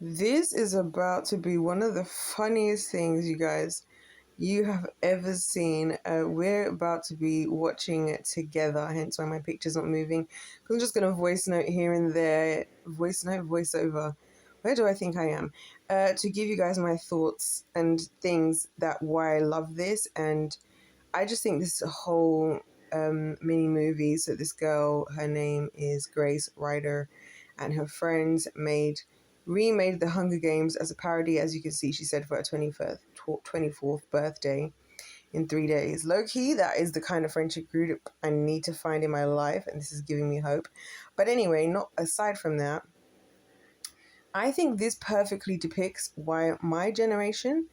This is about to be one of the funniest things, you guys, you have ever seen. We're about to be watching it together, hence why my picture's not moving. I'm just going to voice note here and there, voice note, voiceover. Where do I think I am? To give you guys my thoughts and things that why I love this. And I just think this is a whole mini movie. So this girl, her name is Grace Ryder, and her friends remade the Hunger Games as a parody. As you can see, she said for her 24th birthday in 3 days. Low key, that is the kind of friendship group I need to find in my life, and this is giving me hope. But anyway, not aside from that, I think this perfectly depicts why my generation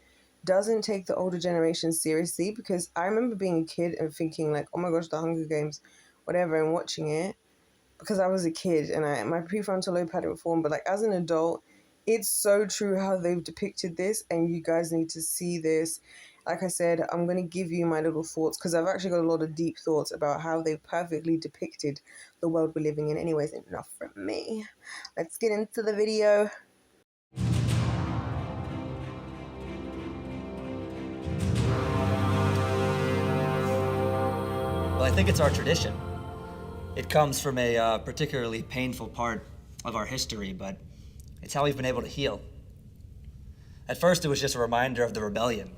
doesn't take the older generation seriously, because I remember being a kid and thinking like, oh my gosh, the Hunger Games, whatever, and watching it because I was a kid and my prefrontal lobe hadn't formed. But like as an adult, it's so true how they've depicted this, and you guys need to see this. Like I said, I'm going to give you my little thoughts because I've actually got a lot of deep thoughts about how they've perfectly depicted the world we're living in. Anyways, enough from me. Let's get into the video. Well, I think it's our tradition. It comes from a particularly painful part of our history, but it's how we've been able to heal. At first, it was just a reminder of the rebellion.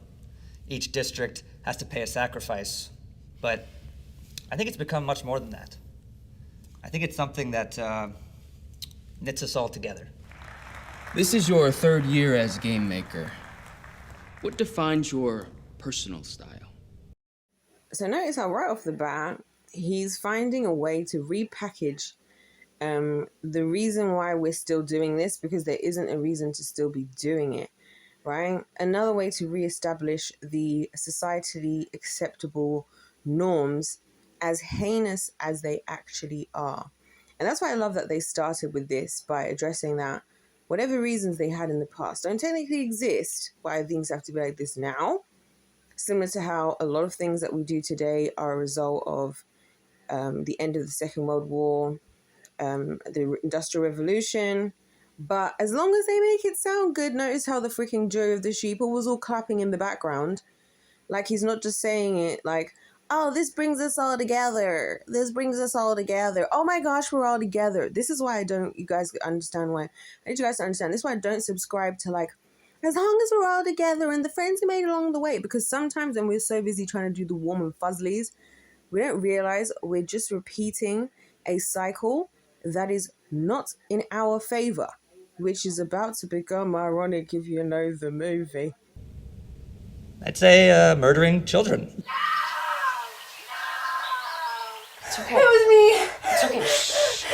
Each district has to pay a sacrifice, but I think it's become much more than that. I think it's something that knits us all together. This is your third year as game maker. What defines your personal style? So notice how right off the bat, he's finding a way to repackage the reason why we're still doing this, because there isn't a reason to still be doing it, right? Another way to reestablish the societally acceptable norms as heinous as they actually are. And that's why I love that they started with this by addressing that whatever reasons they had in the past don't technically exist, why things have to be like this now. Similar to how a lot of things that we do today are a result of the end of the Second World War, the Industrial Revolution. But as long as they make it sound good, notice how the freaking Joe of the Sheeple was all clapping in the background. Like he's not just saying it like, oh, this brings us all together. This brings us all together. Oh my gosh, we're all together. This is why you guys understand why. I need you guys to understand. This is why I don't subscribe to like, as long as we're all together and the friends we made along the way. Because sometimes when we're so busy trying to do the warm and fuzzlies, we don't realize we're just repeating a cycle that is not in our favor, which is about to become ironic if you know the movie. I'd say murdering children. It's okay. It was me. It's okay. Shh.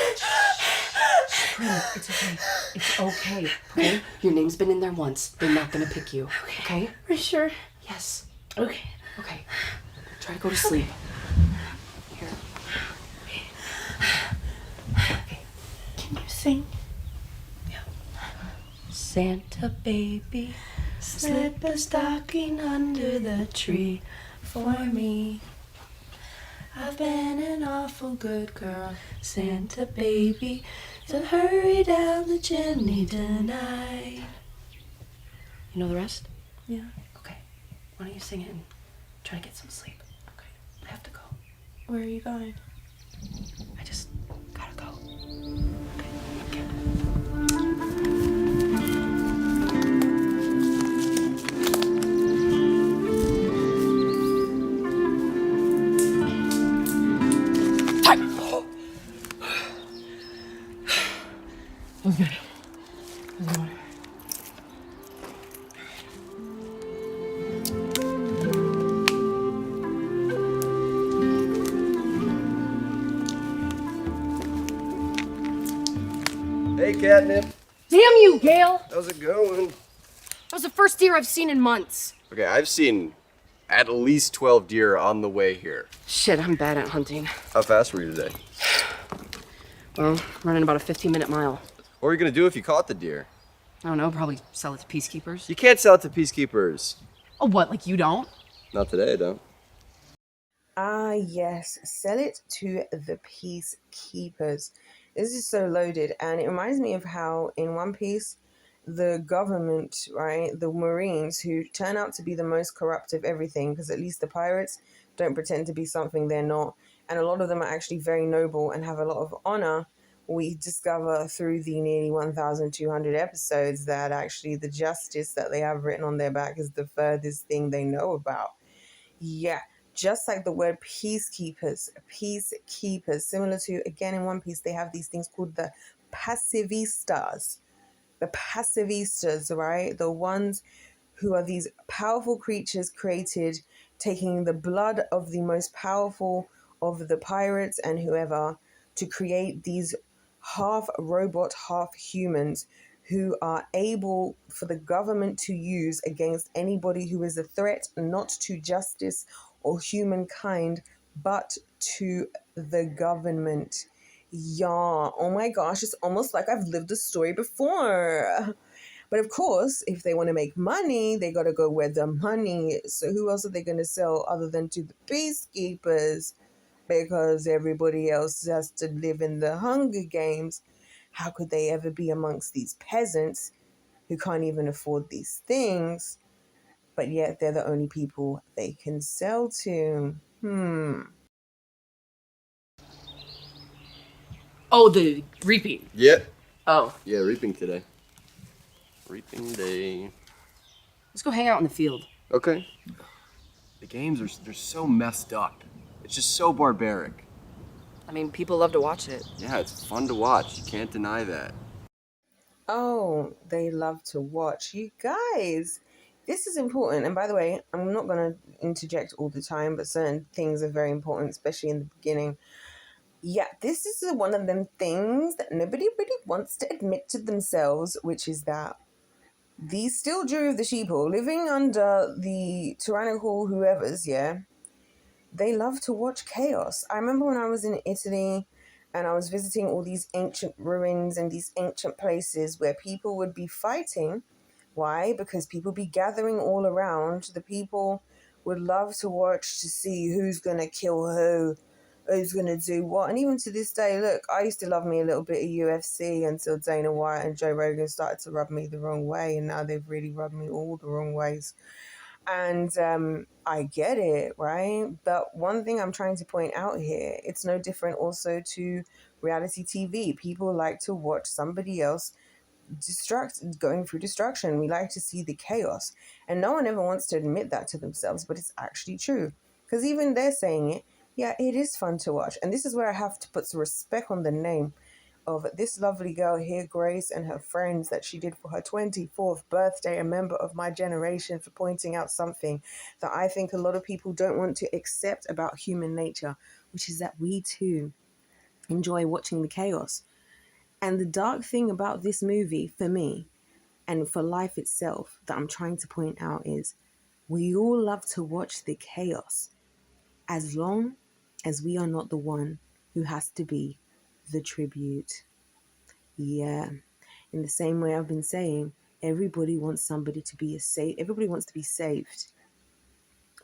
Prim, it's okay. It's okay. Okay? Your name's been in there once. They're not gonna pick you. Okay? Are you sure? Yes. Okay. Okay. Try to go to sleep. Here. Okay. Can you sing? Yeah. Santa baby, slip a stocking under the tree for me. I've been an awful good girl, Santa baby, so hurry down the chimney tonight. You know the rest? Yeah. Okay. Why don't you sing it and try to get some sleep? Okay. I have to go. Where are you going? I just gotta go. Okay. That was good. That was a good one. Hey, Catnip. Damn you, Gail! How's it going? That was the first deer I've seen in months. Okay, I've seen at least 12 deer on the way here. Shit, I'm bad at hunting. How fast were you today? Well, running about a 15-minute mile. What were you gonna do if you caught the deer? I don't know, probably sell it to peacekeepers. You can't sell it to peacekeepers. Oh, what? Like you don't? Not today, I don't. Ah, yes, sell it to the peacekeepers. This is so loaded, and it reminds me of how in One Piece, the government, right, the Marines, who turn out to be the most corrupt of everything, because at least the pirates don't pretend to be something they're not. And a lot of them are actually very noble and have a lot of honor. We discover through the nearly 1,200 episodes that actually the justice that they have written on their back is the furthest thing they know about. Yeah, just like the word peacekeepers, similar to, again, in One Piece, they have these things called the pacivistas. The pacivistas, right? The ones who are these powerful creatures created, taking the blood of the most powerful of the pirates and whoever to create these half robot, half humans who are able for the government to use against anybody who is a threat, not to justice or humankind, but to the government. Yeah, oh my gosh, it's almost like I've lived the story before. But of course, if they want to make money, they got to go where the money is. So who else are they going to sell other than to the peacekeepers? Because everybody else has to live in the Hunger Games. How could they ever be amongst these peasants who can't even afford these things, but yet they're the only people they can sell to? Oh, the reaping. Yeah. Oh, Yeah, reaping today. Reaping day. let's go hang out in the field. Okay. The games they're so messed up. It's just so barbaric. I mean, people love to watch it. Yeah, it's fun to watch. You can't deny that. Oh, they love to watch. You guys, this is important. And by the way, I'm not going to interject all the time, but certain things are very important, especially in the beginning. Yeah, this is one of them things that nobody really wants to admit to themselves, which is that these still Drew of the sheeple living under the tyrannical whoever's, yeah, they love to watch chaos. I remember when I was in Italy and I was visiting all these ancient ruins and these ancient places where people would be fighting. Why? Because people be gathering all around. The people would love to watch to see who's going to kill who's going to do what. And even to this day, look, I used to love me a little bit of UFC until Dana White and Joe Rogan started to rub me the wrong way. And now they've really rubbed me all the wrong ways. And I get it, right? But one thing I'm trying to point out here, it's no different also to reality TV. People like to watch somebody else going through destruction. We like to see the chaos. And no one ever wants to admit that to themselves, but it's actually true. Because even they're saying it, yeah, it is fun to watch. And this is where I have to put some respect on the name of this lovely girl here, Grace, and her friends that she did for her 24th birthday, a member of my generation, for pointing out something that I think a lot of people don't want to accept about human nature, which is that we too enjoy watching the chaos. And the dark thing about this movie, for me, and for life itself, that I'm trying to point out is we all love to watch the chaos as long as we are not the one who has to be the tribute. Yeah. In the same way I've been saying, everybody wants somebody to be everybody wants to be saved,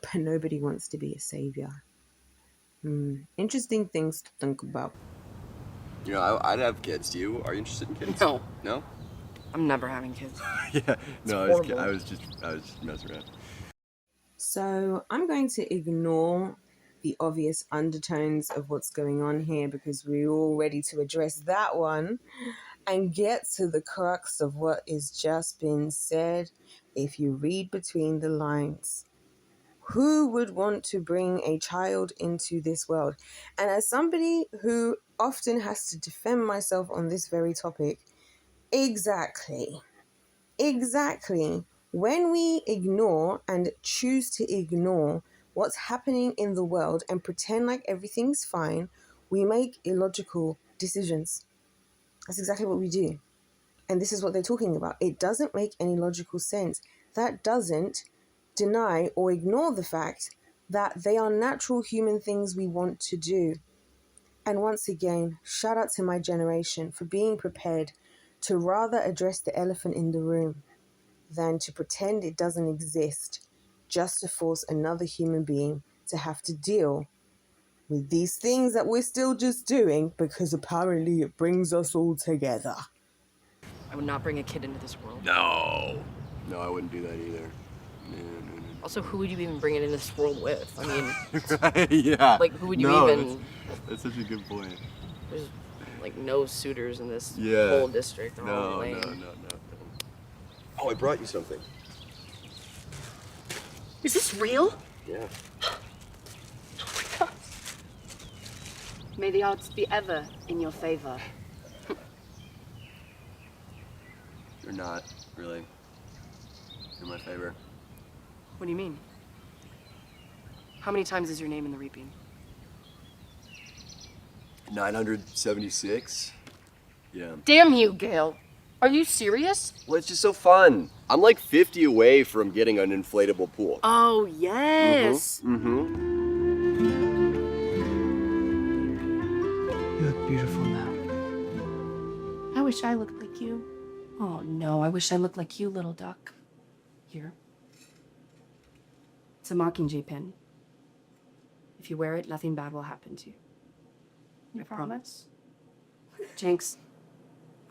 but nobody wants to be a savior. Interesting things to think about. You know, I'd have kids. Do you? Are you interested in kids? No. No? I'm never having kids. Yeah. No, horrible. I was just messing around. So I'm going to ignore the obvious undertones of what's going on here because we're all ready to address that one and get to the crux of what is just been said. If you read between the lines, who would want to bring a child into this world? And as somebody who often has to defend myself on this very topic, exactly. When we ignore and choose to ignore what's happening in the world and pretend like everything's fine, we make illogical decisions. That's exactly what we do. And this is what they're talking about. It doesn't make any logical sense. That doesn't deny or ignore the fact that they are natural human things we want to do. And once again, shout out to my generation for being prepared to rather address the elephant in the room than to pretend it doesn't exist just to force another human being to have to deal with these things that we're still just doing because apparently it brings us all together. I would not bring a kid into this world. No. No, I wouldn't do that either. No. Also, who would you even bring it into this world with? I mean, Right, yeah. like, who would you No, even... That's such a good point. There's, like, no suitors in this Yeah. whole district. They're all No. lame. Oh, I brought you something. Is this real? Yeah. May the odds be ever in your favor. You're not, really. In my favor. What do you mean? How many times is your name in the reaping? 976? Yeah. Damn you, Gail. Are you serious? Well, it's just so fun. I'm like 50 away from getting an inflatable pool. Oh, yes. Mm-hmm. You look beautiful now. I wish I looked like you. Oh, no, I wish I looked like you, little duck. Here. It's a Mockingjay pin. If you wear it, nothing bad will happen to you. I promise. Jinx.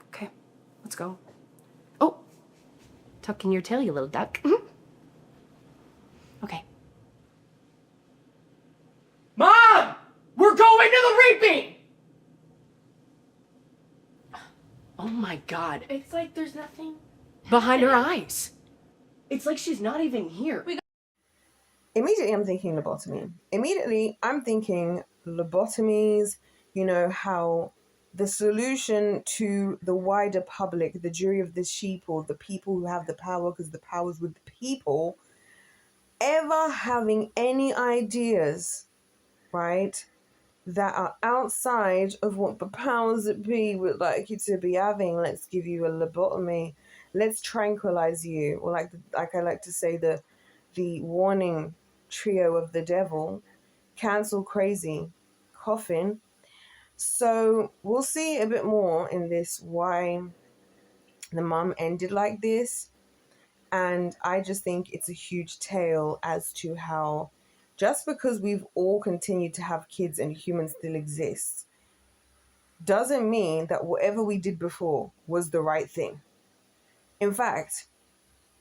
Okay, let's go. Oh! Tuck in your tail, you little duck. Okay. Mom! We're going to the reaping! Oh my god. It's like there's nothing. Behind her eyes. It's like she's not even here. Immediately I'm thinking lobotomy. Immediately I'm thinking lobotomies, you know, how the solution to the wider public, the jury of the sheeple, the people who have the power because the power's with the people, ever having any ideas, right, that are outside of what the powers that be would like you to be having. Let's give you a lobotomy. Let's tranquilize you. Or like I like to say, the warning trio of the devil, cancel crazy, coffin. So we'll see a bit more in this why the mum ended like this. And I just think it's a huge tale as to how just because we've all continued to have kids and humans still exist doesn't mean that whatever we did before was the right thing. In fact,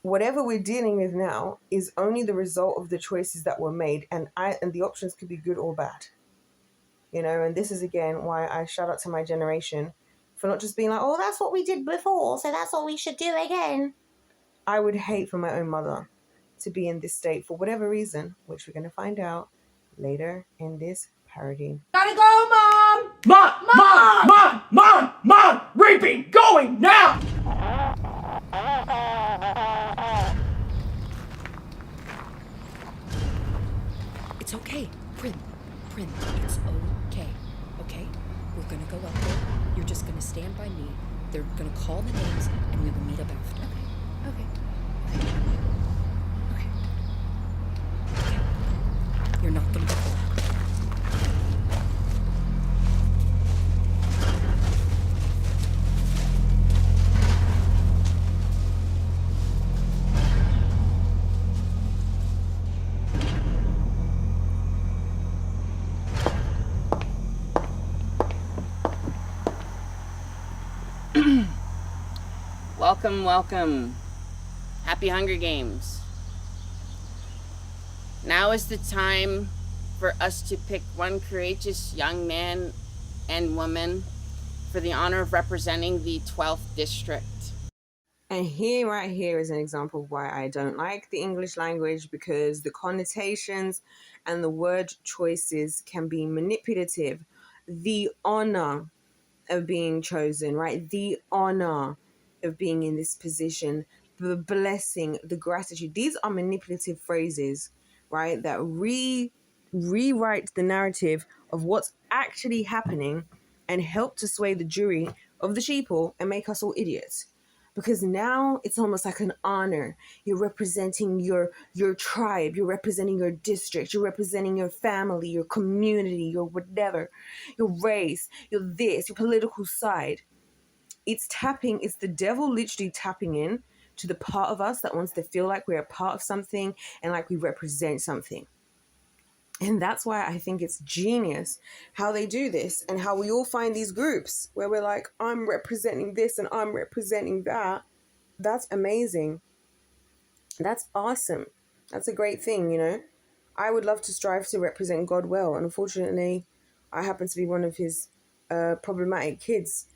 whatever we're dealing with now is only the result of the choices that were made, and the options could be good or bad. You know, and this is again why I shout out to my generation for not just being like, oh, that's what we did before, so that's what we should do again. I would hate for my own mother to be in this state for whatever reason, which we're going to find out later in this parody. Gotta go, Mom! Mom! Reaping! Going now! It's okay. Prin, it's okay. Okay? We're gonna go up there. You're just gonna stand by me. They're gonna call the names and we will meet up after. Okay. You're not gonna go. Welcome. Happy Hunger Games. Now is the time for us to pick one courageous young man and woman for the honor of representing the 12th district. And here, right here, is an example of why I don't like the English language, because the connotations and the word choices can be manipulative. The honor of being chosen, right? The honor of being in this position, the blessing, the gratitude. These are manipulative phrases, right? That rewrite the narrative of what's actually happening and help to sway the jury of the sheeple and make us all idiots. Because now it's almost like an honor. You're representing your tribe, you're representing your district, you're representing your family, your community, your whatever, your race, your this, your political side. It's the devil literally tapping in to the part of us that wants to feel like we're a part of something and like we represent something. And that's why I think it's genius how they do this and how we all find these groups where we're like, I'm representing this and I'm representing that. That's amazing. That's awesome. That's a great thing, you know. I would love to strive to represent God well. And unfortunately, I happen to be one of his problematic kids.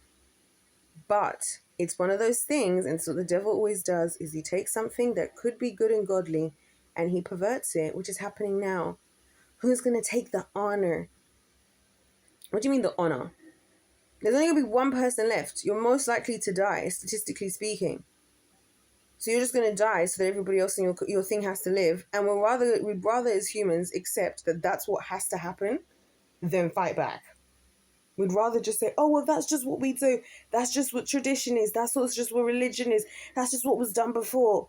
But it's one of those things, and so the devil always does, is he takes something that could be good and godly and he perverts it, which is happening now. Who's going to take the honor? What do you mean the honor? There's only going to be one person left. You're most likely to die, statistically speaking. So you're just going to die so that everybody else in your thing has to live. And we'd rather as humans accept that that's what has to happen than fight back. We'd rather just say, oh, well, that's just what we do. That's just what tradition is. Just what religion is. That's just what was done before.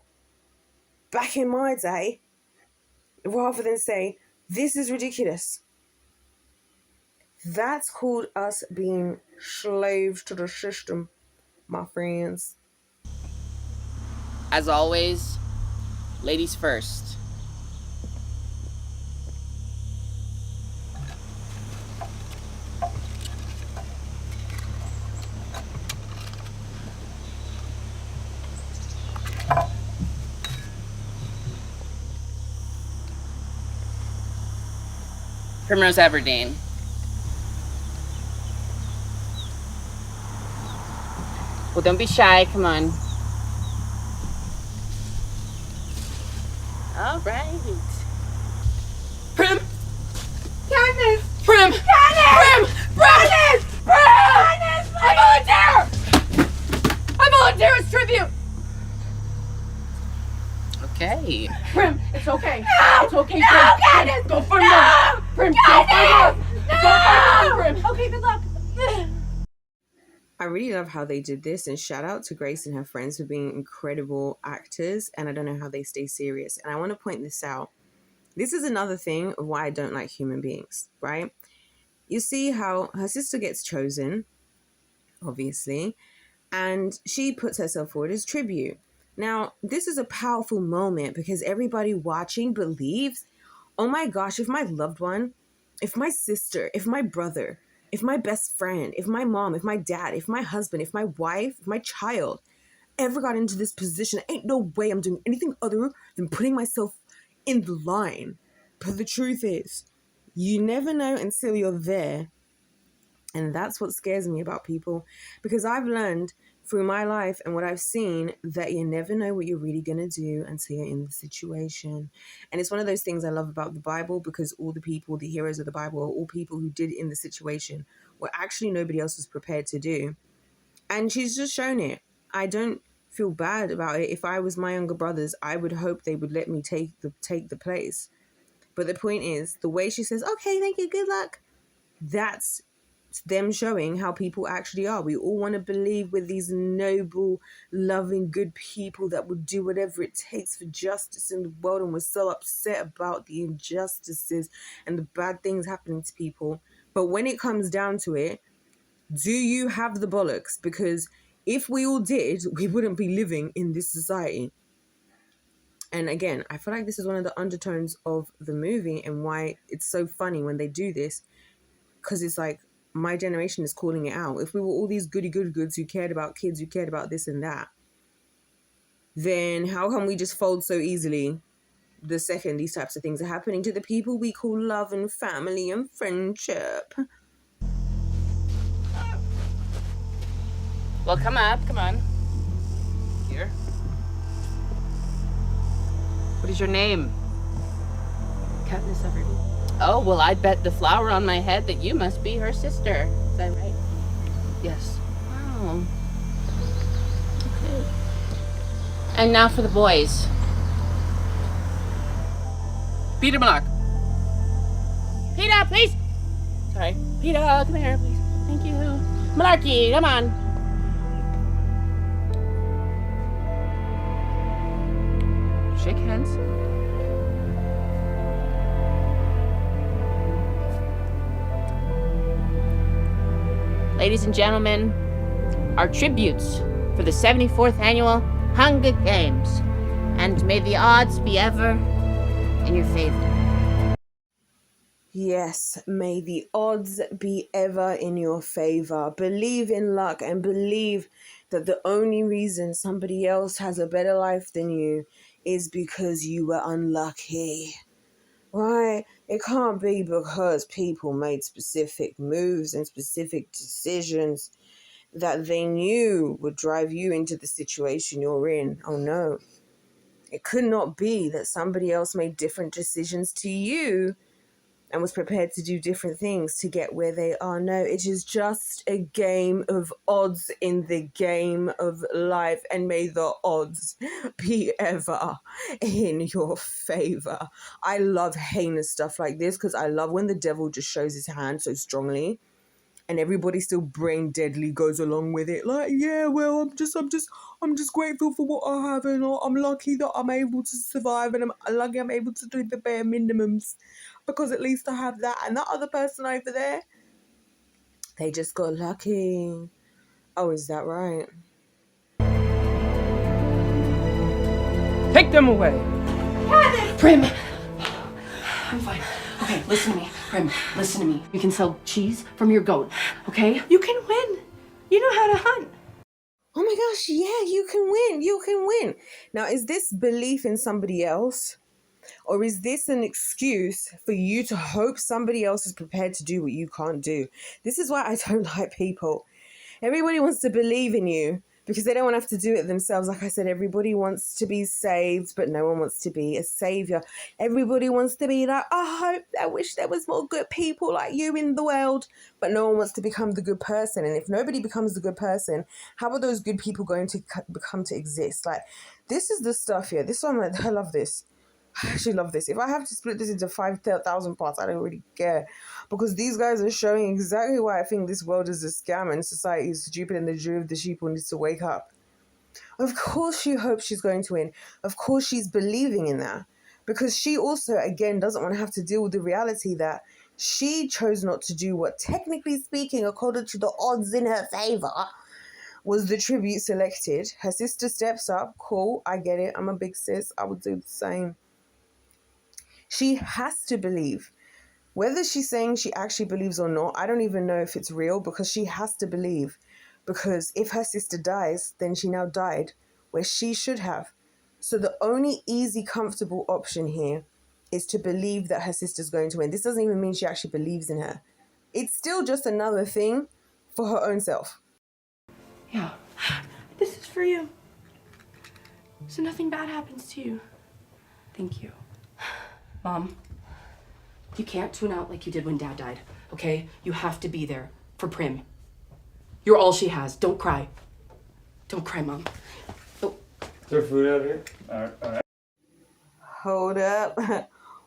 Back in my day, rather than say, this is ridiculous. That's called us being slaves to the system, my friends. As always, ladies first. Primrose Everdeen. Well, don't be shy. Come on. All right. Prim! Candace! Prim! Candace! Prim! Candace! I volunteer as tribute! Okay. Prim, it's okay. No! It's okay, No, Prim. Candace! Go find No! her! Prim, go find her! No! Go find her, Prim! Okay, good luck. I really love how they did this, and shout out to Grace and her friends for being incredible actors, and I don't know how they stay serious. And I want to point this out. This is another thing of why I don't like human beings, right? You see how her sister gets chosen, obviously, and she puts herself forward as tribute. Now, this is a powerful moment because everybody watching believes, oh my gosh, if my loved one, if my sister, if my brother, if my best friend, if my mom, if my dad, if my husband, if my wife, if my child ever got into this position, ain't no way I'm doing anything other than putting myself in the line. But the truth is, you never know until you're there. And that's what scares me about people, because I've learned through my life and what I've seen that you never know what you're really going to do until you're in the situation. And it's one of those things I love about the Bible, because all the people, the heroes of the Bible, are all people who did in the situation what actually nobody else was prepared to do. And she's just shown it. I don't feel bad about it. If I was my younger brothers, I would hope they would let me take the place. But the point is, the way she says, okay, thank you, good luck, that's them showing how people actually are. We all want to believe we're these noble, loving, good people that will do whatever it takes for justice in the world, and we're so upset about the injustices and the bad things happening to people. But when it comes down to it, do you have the bollocks? Because if we all did, we wouldn't be living in this society. And again, I feel like this is one of the undertones of the movie and why it's so funny when they do this, because it's like, my generation is calling it out. If we were all these goody good goods who cared about kids, who cared about this and that, then how come we just fold so easily the second these types of things are happening to the people we call love and family and friendship? Well, come up. Come on. Here. What is your name? Katniss Everdeen. Oh, well, I bet the flower on my head that you must be her sister. Is that right? Yes. Wow. Okay. And now for the boys. Peter Monarch. Peter, please. Sorry. Peter, come here, please. Thank you. Malarkey, come on. Shake hands. Ladies and gentlemen, our tributes for the 74th annual Hunger Games. And may the odds be ever in your favor. Yes, may the odds be ever in your favor. Believe in luck and believe that the only reason somebody else has a better life than you is because you were unlucky. Right? It can't be because people made specific moves and specific decisions that they knew would drive you into the situation you're in. Oh no. It could not be that somebody else made different decisions to you and was prepared to do different things to get where they are. No, it is just a game of odds in the game of life, and may the odds be ever in your favor. I love heinous stuff like this because I love when the devil just shows his hand so strongly and everybody still brain deadly goes along with it. Like, yeah, well, I'm just grateful for what I have, and I'm lucky that I'm able to survive, and I'm lucky I'm able to do the bare minimums, because at least I have that. And that other person over there, they just got lucky. Oh, is that right? Take them away. Prim! I'm fine. Okay, listen to me. Prim, listen to me. You can sell cheese from your goat, okay? You can win. You know how to hunt. Oh my gosh, yeah, you can win. You can win. Now, is this belief in somebody else? Or is this an excuse for you to hope somebody else is prepared to do what you can't do? This is why I don't like people. Everybody wants to believe in you because they don't want to have to do it themselves. Like I said, everybody wants to be saved, but no one wants to be a savior. Everybody wants to be like, I wish there was more good people like you in the world, but no one wants to become the good person. And if nobody becomes the good person, how are those good people going to become to exist? Like, this is the stuff here. This one, I love this. I actually love this. If I have to split this into 5,000 parts, I don't really care. Because these guys are showing exactly why I think this world is a scam and society is stupid and the jury of the sheeple needs to wake up. Of course she hopes she's going to win. Of course she's believing in that. Because she also, again, doesn't want to have to deal with the reality that she chose not to do what, technically speaking, according to the odds in her favor, was the tribute selected. Her sister steps up. Cool, I get it. I'm a big sis. I would do the same. She has to believe. Whether she's saying she actually believes or not, I don't even know if it's real, because she has to believe. Because if her sister dies, then she now died where she should have. So the only easy, comfortable option here is to believe that her sister's going to win. This doesn't even mean she actually believes in her. It's still just another thing for her own self. Yeah. This is for you. So nothing bad happens to you. Thank you. Mom, you can't tune out like you did when Dad died, okay? You have to be there for Prim. You're all she has. Don't cry. Don't cry, Mom. Oh. Is there food out here? All right. Hold up.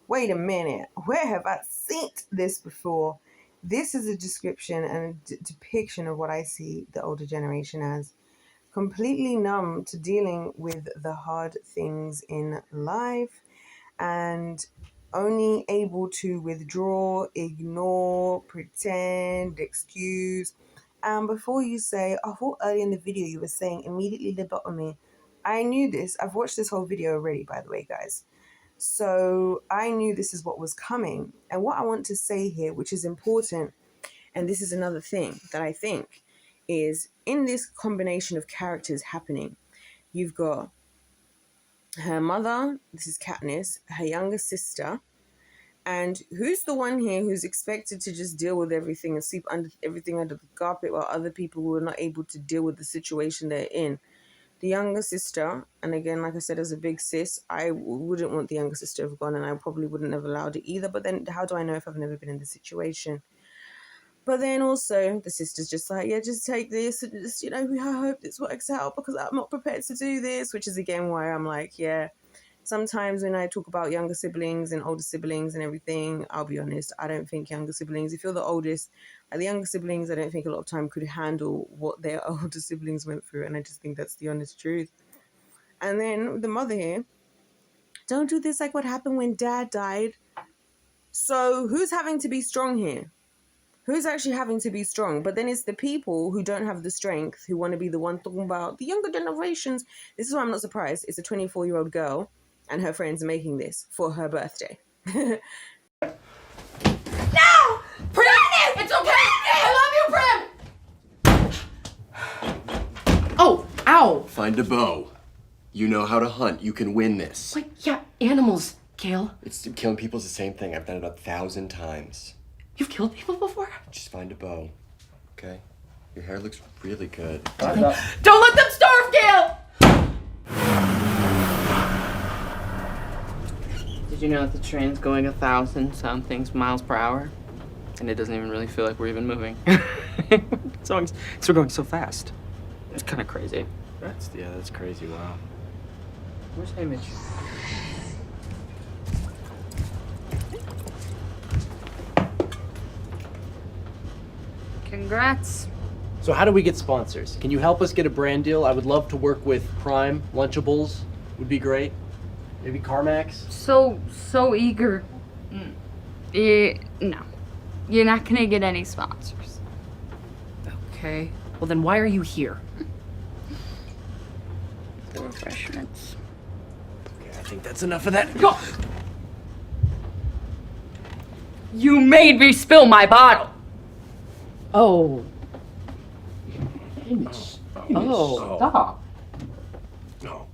Wait a minute. Where have I seen this before? This is a description and a depiction of what I see the older generation as. Completely numb to dealing with the hard things in life and only able to withdraw, ignore, pretend, excuse. And before you say, I thought earlier in the video you were saying immediately lobotomy. I knew this. I've watched this whole video already, by the way, guys. So I knew this is what was coming. And what I want to say here, which is important, and this is another thing that I think is in this combination of characters happening, you've got her mother, this is Katniss, her younger sister, and who's the one here who's expected to just deal with everything and sweep everything under the carpet while other people who are not able to deal with the situation they're in? The younger sister, and again, like I said, as a big sis, I wouldn't want the younger sister to have gone, and I probably wouldn't have allowed it either. But then how do I know if I've never been in the situation? But then also the sister's just like, yeah, just take this and just, I hope this works out because I'm not prepared to do this, which is again why I'm like, yeah, sometimes when I talk about younger siblings and older siblings and everything, I'll be honest, I don't think younger siblings, if you're the oldest, the younger siblings, I don't think a lot of time could handle what their older siblings went through. And I just think that's the honest truth. And then the mother here, don't do this like what happened when Dad died. So who's having to be strong here? Who's actually having to be strong? But then it's the people who don't have the strength, who want to be the one talking about the younger generations. This is why I'm not surprised. It's a 24-year-old girl and her friends making this for her birthday. How? Find a bow. You know how to hunt. You can win this. Like, yeah, animals, Kale. Killing people's the same thing. I've done it 1,000 times. You've killed people before? Just find a bow, okay? Your hair looks really good. Don't let them starve, Kale! Did you know that the train's going 1,000-something miles per hour? And it doesn't even really feel like we're even moving. So we're going so fast. It's kind of crazy. That's crazy, wow. Where's Image? Congrats. So how do we get sponsors? Can you help us get a brand deal? I would love to work with Prime. Lunchables would be great. Maybe CarMax? So eager. No. You're not gonna get any sponsors. Okay. Well, then why are you here? The refreshments. Okay, I think that's enough of that. Go! You made me spill my bottle! Oh. Oh, stop. No.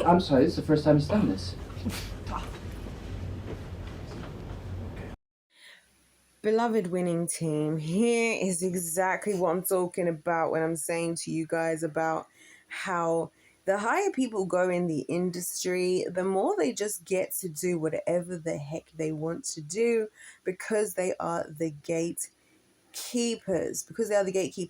I'm sorry, this is the first time he's done this. Beloved winning team, here is exactly what I'm talking about when I'm saying to you guys about how the higher people go in the industry, the more they just get to do whatever the heck they want to do because they are the gatekeepers.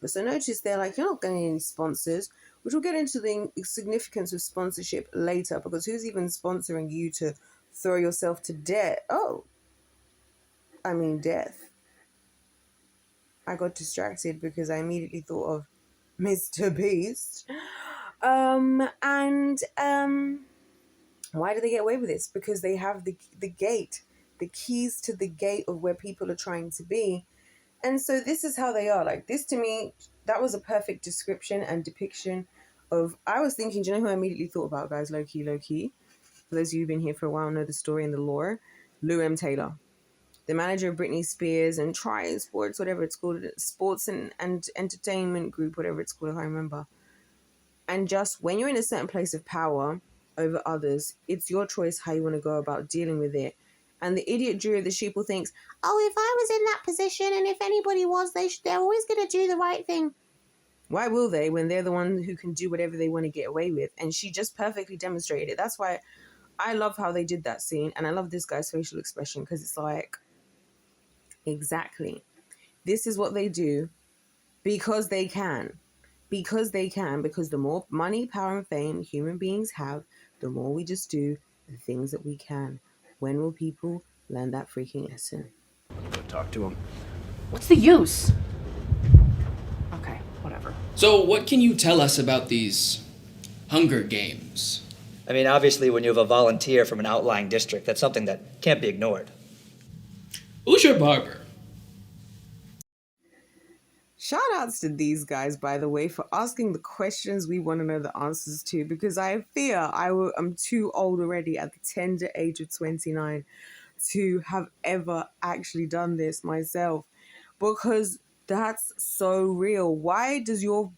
So notice they're like, you're not getting any sponsors, which we'll get into the significance of sponsorship later, because who's even sponsoring you to throw yourself to death? Death. I got distracted because I immediately thought of Mr. Beast. Why do they get away with this? Because they have the gate, the keys to the gate of where people are trying to be. And so this is how they are. Like, this to me, that was a perfect description and depiction of, I was thinking, do you know who I immediately thought about, guys? Low key. For those of you who've been here for a while, know the story and the lore. Lou M. Taylor, the manager of Britney Spears and Tri Sports, whatever it's called, sports and entertainment group, whatever it's called, if I remember. And just when you're in a certain place of power over others, it's your choice how you want to go about dealing with it. And the idiot Drew of the sheeple thinks, oh, if I was in that position and if anybody was, they're always going to do the right thing. Why will they when they're the one who can do whatever they want to get away with? And she just perfectly demonstrated it. That's why I love how they did that scene. And I love this guy's facial expression, because it's like, exactly. This is what they do because they can. Because the more money, power, and fame human beings have, the more we just do the things that we can. When will people learn that freaking lesson? Go talk to him. What's the use? Okay, whatever. So, what can you tell us about these Hunger Games? I mean, obviously, when you have a volunteer from an outlying district, that's something that can't be ignored. Who's your barber? Shout outs to these guys, by the way, for asking the questions we want to know the answers to, because I fear I'm too old already at the tender age of 29 to have ever actually done this myself, because that's so real. Why do you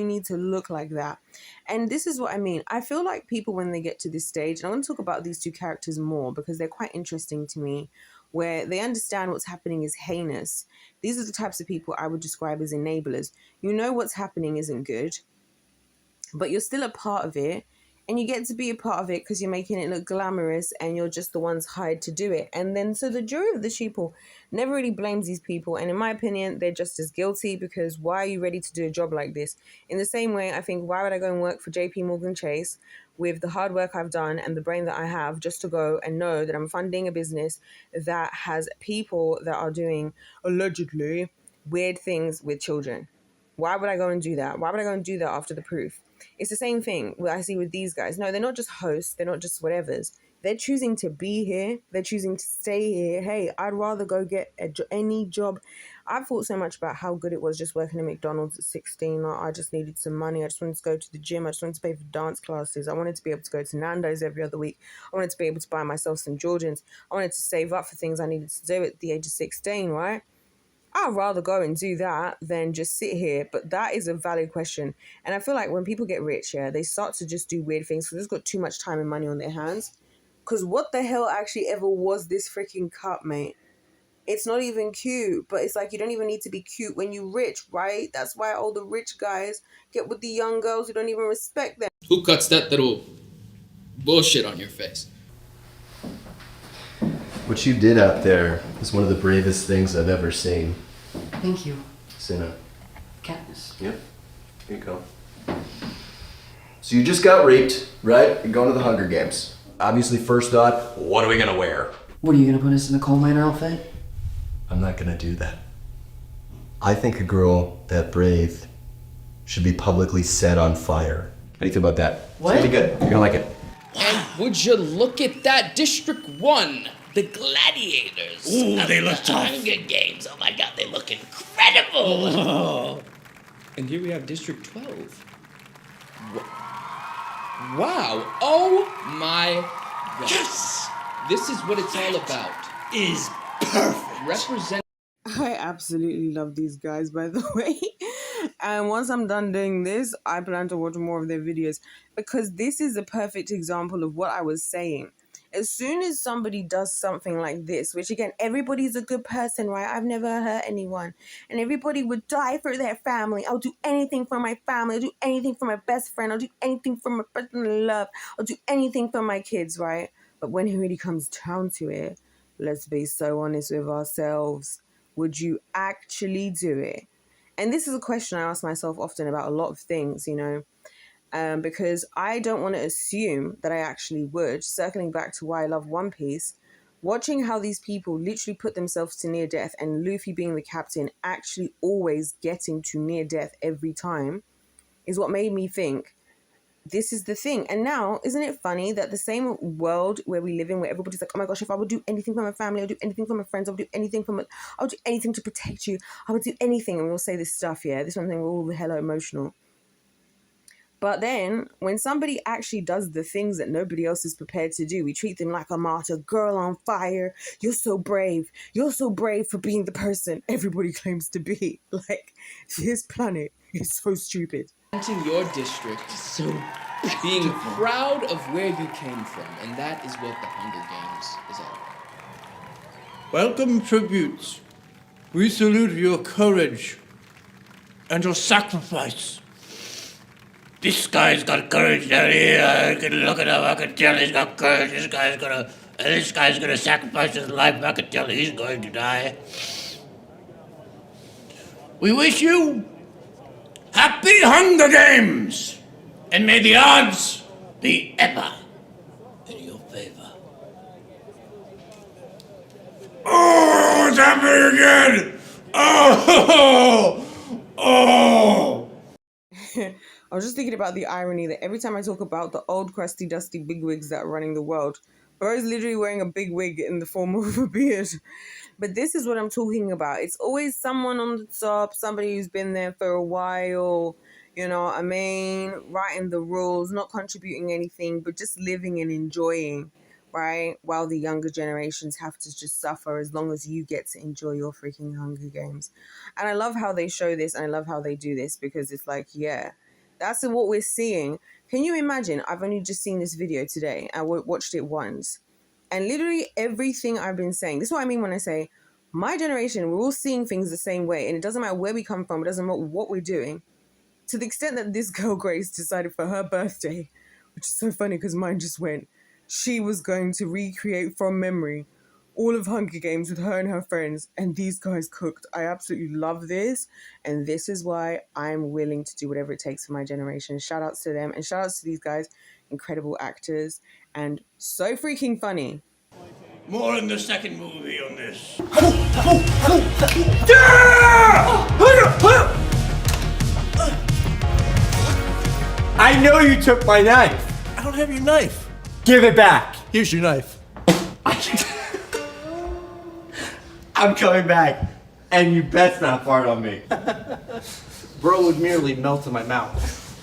need to look like that? And this is what I mean. I feel like people, when they get to this stage, and I'm going to talk about these two characters more because they're quite interesting to me, where they understand what's happening is heinous. These are the types of people I would describe as enablers. You know what's happening isn't good, but you're still a part of it, and you get to be a part of it because you're making it look glamorous and you're just the ones hired to do it. And then, so the jury of the sheeple never really blames these people. And in my opinion, they're just as guilty, because why are you ready to do a job like this? In the same way, I think, why would I go and work for JP Morgan Chase with the hard work I've done and the brain that I have, just to go and know that I'm funding a business that has people that are doing allegedly weird things with children? Why would I go and do that? Why would I go and do that after the proof? It's the same thing what I see with these guys. No, they're not just hosts. They're not just whatevers. They're choosing to be here. They're choosing to stay here. Hey, I'd rather go get any job. I've thought so much about how good it was just working at McDonald's at 16. Like, I just needed some money. I just wanted to go to the gym. I just wanted to pay for dance classes. I wanted to be able to go to Nando's every other week. I wanted to be able to buy myself some Jordans. I wanted to save up for things I needed to do at the age of 16, right? I'd rather go and do that than just sit here. But that is a valid question. And I feel like when people get rich, yeah, they start to just do weird things because they've just got too much time and money on their hands. Because what the hell actually ever was this freaking cup, mate? It's not even cute, but it's like you don't even need to be cute when you're rich, right? That's why all the rich guys get with the young girls who don't even respect them. Who cuts that little bullshit on your face? What you did out there is one of the bravest things I've ever seen. Thank you. Cinna. Katniss. Yep. Here you go. So you just got raped, right? You're going to the Hunger Games. Obviously, first thought, what are we gonna wear? What, are you gonna put us in a coal miner outfit? I'm not gonna do that. I think a girl that brave should be publicly set on fire. How do you feel about that? What? It's gonna be good. You're gonna like it. And would you look at that District 1? The gladiators. Ooh, they look the tough. Hunger Games. Oh my god, they look incredible. Oh. And here we have District 12. Wow. Oh my god. Yes! This is what it's all about. Is perfect. Represent. I absolutely love these guys, by the way. And once I'm done doing this, I plan to watch more of their videos because this is a perfect example of what I was saying. As soon as somebody does something like this, which again, everybody's a good person, right? I've never hurt anyone. And everybody would die for their family. I'll do anything for my family. I'll do anything for my best friend. I'll do anything for my person I love. I'll do anything for my kids, right? But when it really comes down to it, let's be so honest with ourselves. Would you actually do it? And this is a question I ask myself often about a lot of things, you know, because I don't want to assume that I actually would. Circling back to why I love One Piece, watching how these people literally put themselves to near death and Luffy being the captain actually always getting to near death every time is what made me think, this is the thing. And now, isn't it funny that the same world where we live in, where everybody's like, oh my gosh, if I would do anything for my family, I'll do anything for my friends, I'll do anything I'll do anything to protect you, I would do anything. And we'll say this stuff, yeah, this one thing, we're all hella emotional. But then when somebody actually does the things that nobody else is prepared to do, we treat them like a martyr, girl on fire. You're so brave. You're so brave for being the person everybody claims to be. Like, this planet is so stupid. Representing your district, so being proud of where you came from, and that is what the Hunger Games is all about. Welcome, tributes. We salute your courage and your sacrifice. This guy's got courage down here. I can look at him. I can tell he's got courage. This guy's gonna sacrifice his life. I can tell he's going to die. We wish you happy Hunger Games, and may the odds be ever in your favor. Oh, it's happening again! Oh! Oh! I was just thinking about the irony that every time I talk about the old, crusty, dusty bigwigs that are running the world, Bro's literally wearing a big wig in the form of a beard. But this is what I'm talking about. It's always someone on the top, somebody who's been there for a while, you know what I mean? Writing the rules, not contributing anything, but just living and enjoying, right? While the younger generations have to just suffer as long as you get to enjoy your freaking Hunger Games. And I love how they show this, and I love how they do this, because it's like, yeah, that's what we're seeing. Can you imagine? I've only just seen this video today. I watched it once. And literally everything I've been saying, this is what I mean when I say, my generation, we're all seeing things the same way. And it doesn't matter where we come from. It doesn't matter what we're doing. To the extent that this girl, Grace, decided for her birthday, which is so funny because mine just went, she was going to recreate from memory all of Hunger Games with her and her friends, and these guys cooked. I absolutely love this, and this is why I'm willing to do whatever it takes for my generation. Shout outs to them, and shout outs to these guys, incredible actors, and so freaking funny. More in the second movie on this. I know you took my knife. I don't have your knife. Give it back. Here's your knife. I'm coming back, and you best not fart on me. Bro would merely melt in my mouth.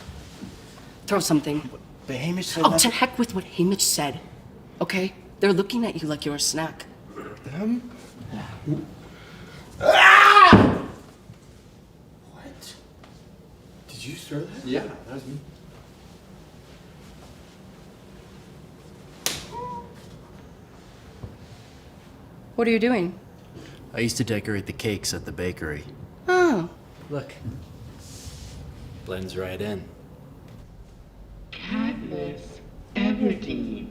Throw something. But Hamish said Oh, that- to heck with what Hamish said. Okay? They're looking at you like you're a snack. Them? Ah! swear to that? Yeah, that was me. What are you doing? I used to decorate the cakes at the bakery. Oh. Look. Blends right in. Katniss Everdeen.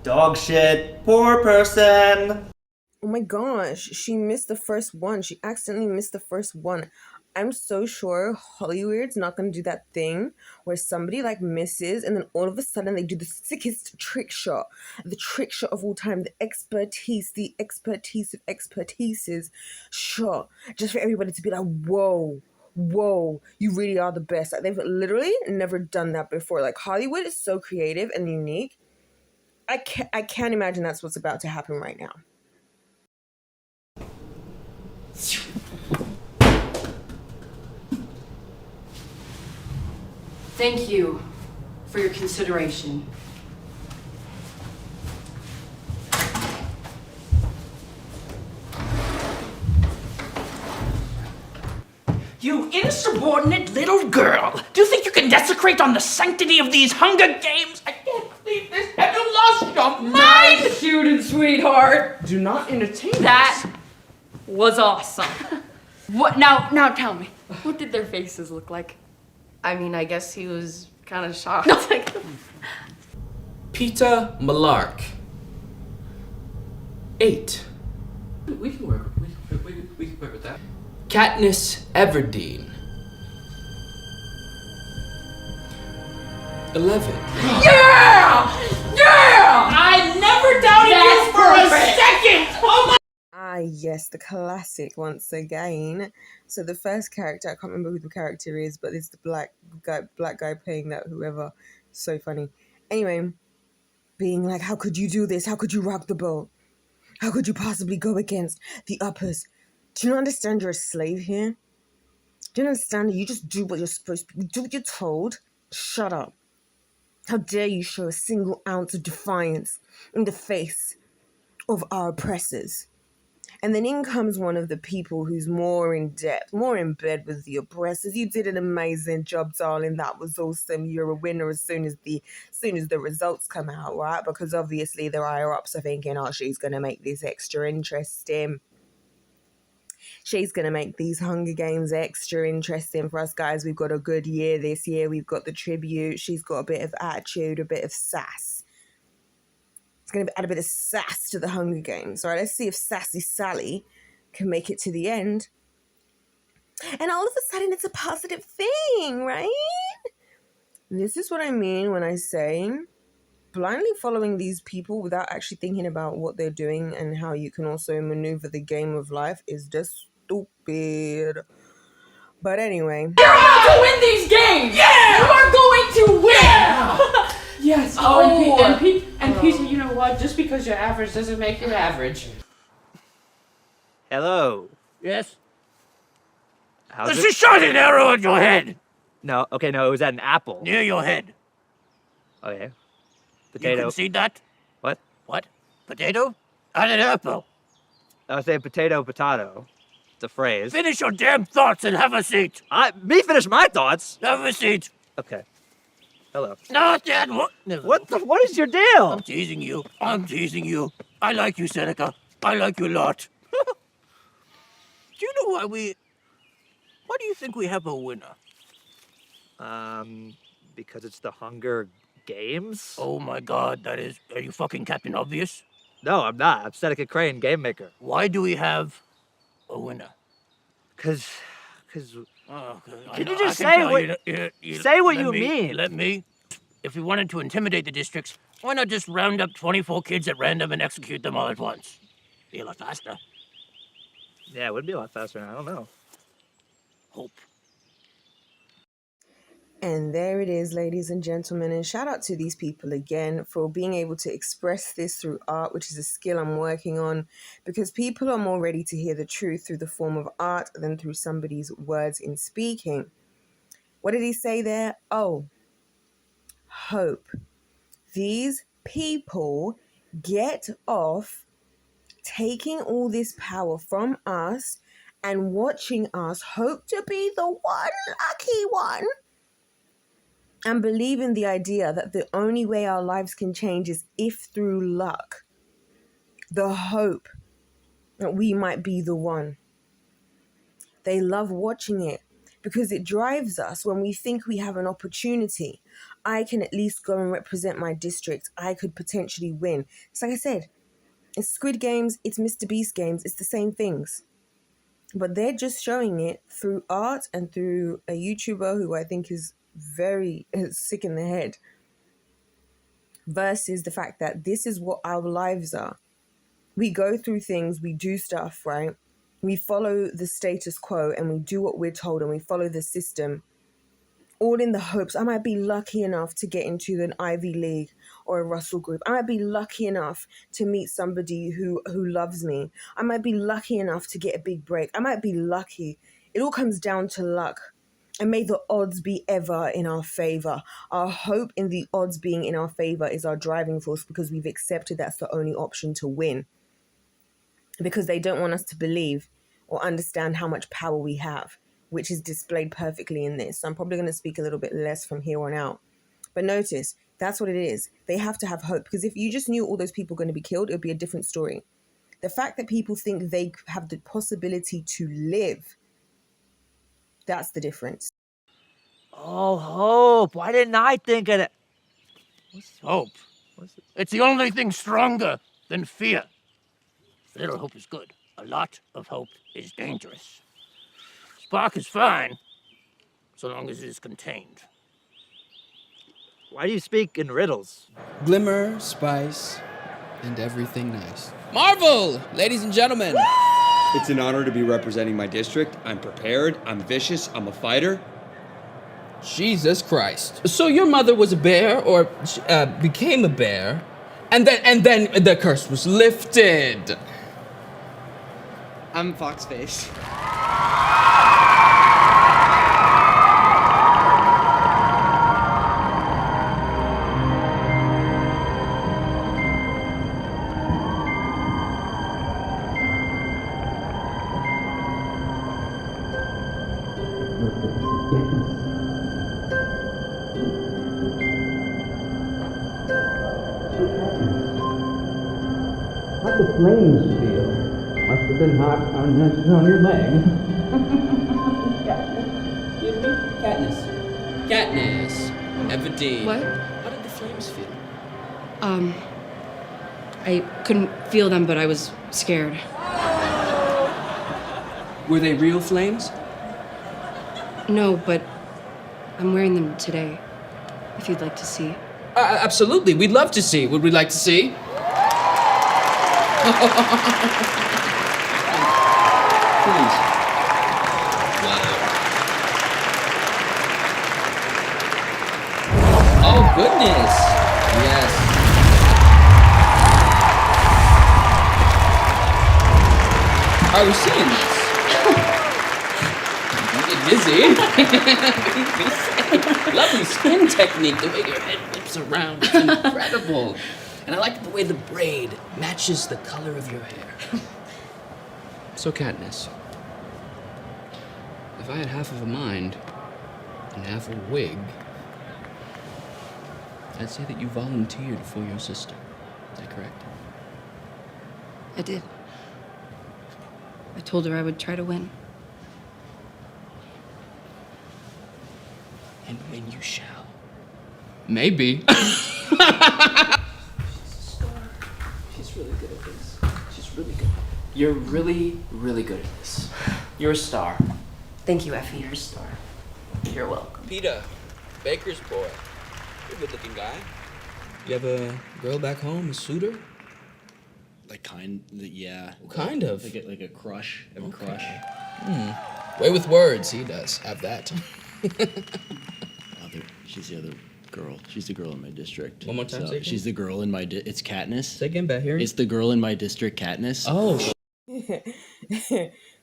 Dog shit. Poor person. Oh my gosh, she missed the first one. She accidentally missed the first one. I'm so sure Hollywood's not gonna do that thing where somebody like misses and then all of a sudden they do the sickest trick shot. The trick shot of all time, the expertise of expertises shot. Just for everybody to be like, whoa, you really are the best. Like they've literally never done that before. Like Hollywood is so creative and unique. I can't imagine that's what's about to happen right now. Thank you for your consideration. You insubordinate little girl! Do you think you can desecrate on the sanctity of these Hunger Games? I can't believe this. Have you lost your mind? Nice shooting, sweetheart. Do not entertain That was awesome. What now tell me, what did their faces look like? I mean, I guess he was kind of shocked. Peter Malark. 8. We can work. We can work with that. Katniss Everdeen. 11. Yeah! I never doubted you for a second! Oh my! Ah, yes, the classic once again. So the first character, I can't remember who the character is, but it's the black guy playing that whoever. So funny. Anyway, being like, how could you do this? How could you rock the boat? How could you possibly go against the uppers? Do you not understand you're a slave here? Do you understand that you just do what you're supposed to do what you're told? Shut up. How dare you show a single ounce of defiance in the face of our oppressors? And then in comes one of the people who's more in depth, more in bed with the oppressors. You did an amazing job, darling. That was awesome. You're a winner as soon as the results come out, right? Because obviously the higher ups are thinking, oh, she's gonna make this extra interesting. She's going to make these Hunger Games extra interesting for us guys. We've got a good year this year. We've got the tribute. She's got a bit of attitude, a bit of sass. It's going to add a bit of sass to the Hunger Games. All right, let's see if Sassy Sally can make it to the end. And all of a sudden, it's a positive thing, right? This is what I mean when I say blindly following these people without actually thinking about what they're doing and how you can also maneuver the game of life is just stupid. But anyway. You're about to win these games! Yeah! You are going to win! Yeah! Yes! And Peter, you know what? Just because you're average doesn't make you average. Hello. Yes? How's She shot an arrow at your head! No, okay, no, it was at an apple. Near your head. Okay. You Potato. concede that? What? What? Potato? At an apple. I was saying potato. It's a phrase. Finish your damn thoughts and have a seat. Me finish my thoughts? Have a seat. Okay. Hello. Not that. What is your deal? I'm teasing you. I like you, Seneca. I like you a lot. Do you know why why do you think we have a winner? Because it's the Hunger Games? Oh my god, are you fucking Captain Obvious? No, I'm not. I'm Seneca Crane, game maker. Why do we have a winner? Cause... Oh, can you just say what you mean? Let me. If we wanted to intimidate the districts, why not just round up 24 kids at random and execute them all at once? Be a lot faster. Yeah, it would be a lot faster. I don't know. Hope. And there it is, ladies and gentlemen. And shout out to these people again for being able to express this through art, which is a skill I'm working on, because people are more ready to hear the truth through the form of art than through somebody's words in speaking. What did he say there? Oh, hope. These people get off taking all this power from us and watching us hope to be the one lucky one and believe in the idea that the only way our lives can change is if through luck. The hope that we might be the one. They love watching it because it drives us when we think we have an opportunity. I can at least go and represent my district. I could potentially win. It's like I said, it's Squid Games, it's Mr. Beast games, it's the same things. But they're just showing it through art and through a YouTuber who I think is very sick in the head, versus the fact that this is what our lives are. We go through things, we do stuff, right? We follow the status quo and we do what we're told and we follow the system, all in the hopes I might be lucky enough to get into an Ivy League or a Russell Group. I might be lucky enough to meet somebody who loves me. I might be lucky enough to get a big break. I might be lucky. It all comes down to luck. And may the odds be ever in our favor. Our hope in the odds being in our favor is our driving force because we've accepted that's the only option to win. Because they don't want us to believe or understand how much power we have, which is displayed perfectly in this. So I'm probably going to speak a little bit less from here on out. But notice, that's what it is. They have to have hope. Because if you just knew all those people were going to be killed, it would be a different story. The fact that people think they have the possibility to live, that's the difference. Oh, hope. Why didn't I think of it? What's hope? It's the only thing stronger than fear. A little hope is good. A lot of hope is dangerous. Spark is fine, so long as it is contained. Why do you speak in riddles? Glimmer, spice, and everything nice. Marvel, ladies and gentlemen. It's an honor to be representing my district. I'm prepared, I'm vicious, I'm a fighter. Jesus Christ. So your mother was a bear, or became a bear, and then the curse was lifted. I'm Foxface. How'd the flames feel? Must have been hot on your leg. Excuse me? Katniss. Katniss. Evadine. What? How did the flames feel? I couldn't feel them, but I was scared. Were they real flames? No, but I'm wearing them today, if you'd like to see. Absolutely. We'd love to see. Would we like to see? Please. Wow. Oh, goodness. Yes. Are we seeing this? Don't get dizzy. Lovely skin technique. The way your head whips around. It's incredible. And I like the way the braid matches the color of your hair. So, Katniss, if I had half of a mind and half a wig, I'd say that you volunteered for your sister. Is that correct? I did. I told her I would try to win. And when you shall. Maybe. She's really good at this. She's really good. You're really, really good at this. You're a star. Thank you, Effie. You're a star. You're welcome. Peter, Baker's boy. You're a good-looking guy. You have a girl back home, a suitor? Yeah. Kind of. Like a crush. Have a crush. Way with words, he does have that. Other She's the other girl. She's the girl in my district. One more time, say again. She's the girl in my it's Katniss. Say again, bad hearing. It's the girl in my district, Katniss. Oh.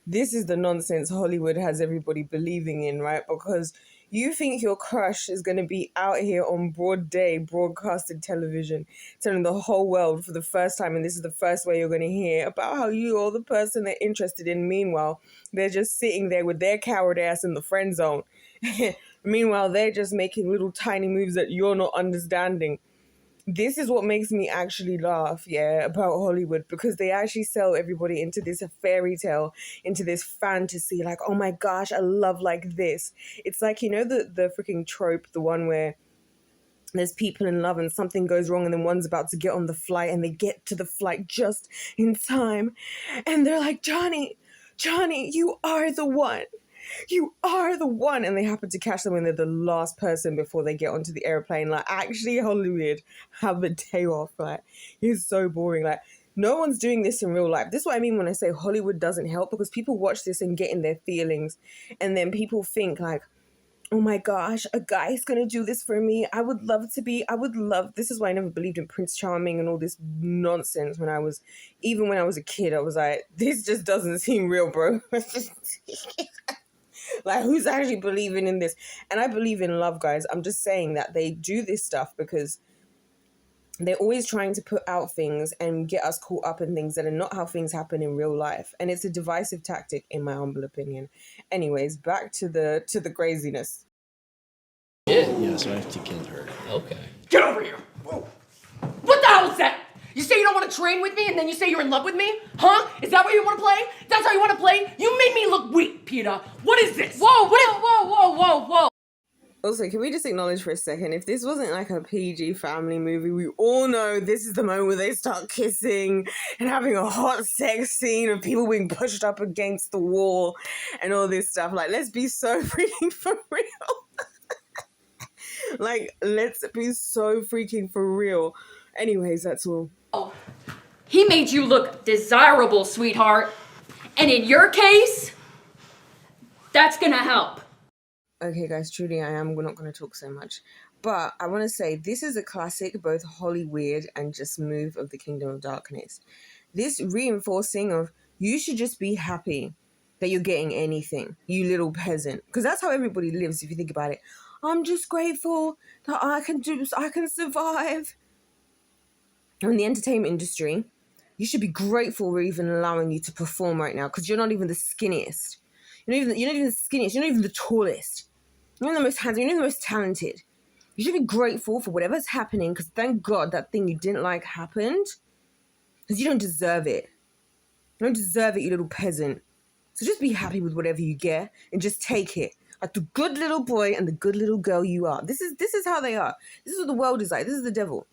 This is the nonsense Hollywood has everybody believing in, right? Because you think your crush is going to be out here on broad day, broadcasted television, telling the whole world for the first time, and this is the first way you're going to hear about how you're the person they're interested in. Meanwhile, they're just sitting there with their coward ass in the friend zone. Meanwhile, they're just making little tiny moves that you're not understanding. This is what makes me actually laugh, about Hollywood, because they actually sell everybody into this fairy tale, into this fantasy, like, oh my gosh, a love like this. It's like, you know, the freaking trope, the one where there's people in love and something goes wrong and then one's about to get on the flight and they get to the flight just in time. And they're like, Johnny, you are the one. You are the one. And they happen to catch them when they're the last person before they get onto the airplane. Like, actually, Hollywood, have a day off. Like, it's so boring. Like, no one's doing this in real life. This is what I mean when I say Hollywood doesn't help, because people watch this and get in their feelings. And then people think like, oh my gosh, a guy's gonna do this for me. This is why I never believed in Prince Charming and all this nonsense when I was a kid. I was like, this just doesn't seem real, bro. Like, who's actually believing in this? And I believe in love, guys. I'm just saying that they do this stuff because they're always trying to put out things and get us caught up in things that are not how things happen in real life. And it's a divisive tactic, in my humble opinion. Anyways, back to the craziness. Yeah, so I have to kill her. Okay. Get over here! Whoa. What the hell is that? You say you don't want to train with me, and then you say you're in love with me? Huh? Is that what you want to play? That's how you want to play? You made me look weak, Peter. What is this? Whoa. Also, can we just acknowledge for a second, if this wasn't like a PG family movie, we all know this is the moment where they start kissing and having a hot sex scene of people being pushed up against the wall and all this stuff. Like, let's be so freaking for real. Like, let's be so freaking for real. Anyways, that's all. Oh, he made you look desirable, sweetheart. And in your case, that's gonna help. Okay, guys, truly we're not going to talk so much. But I want to say this is a classic, both Hollywood and just move of the Kingdom of Darkness. This reinforcing of you should just be happy that you're getting anything, you little peasant. Because that's how everybody lives, if you think about it. I'm just grateful that I can survive. In the entertainment industry, you should be grateful we're even allowing you to perform right now, because you're not even the skinniest. You're not even the skinniest. You're not even the tallest. You're not the most handsome. You're not the most talented. You should be grateful for whatever's happening, because thank God that thing you didn't like happened, because you don't deserve it. You don't deserve it, you little peasant. So just be happy with whatever you get and just take it. Like the good little boy and the good little girl you are. This is how they are. This is what the world is like. This is the devil.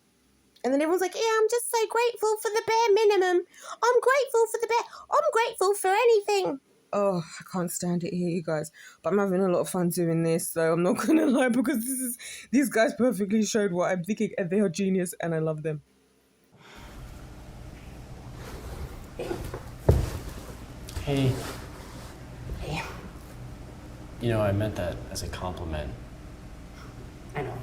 And then everyone's like, yeah, I'm just so grateful for the bare minimum. I'm grateful for anything. Oh, I can't stand it here, you guys. But I'm having a lot of fun doing this, so I'm not going to lie, because these guys perfectly showed what I'm thinking, and they are genius, and I love them. Hey. You know, I meant that as a compliment. I know.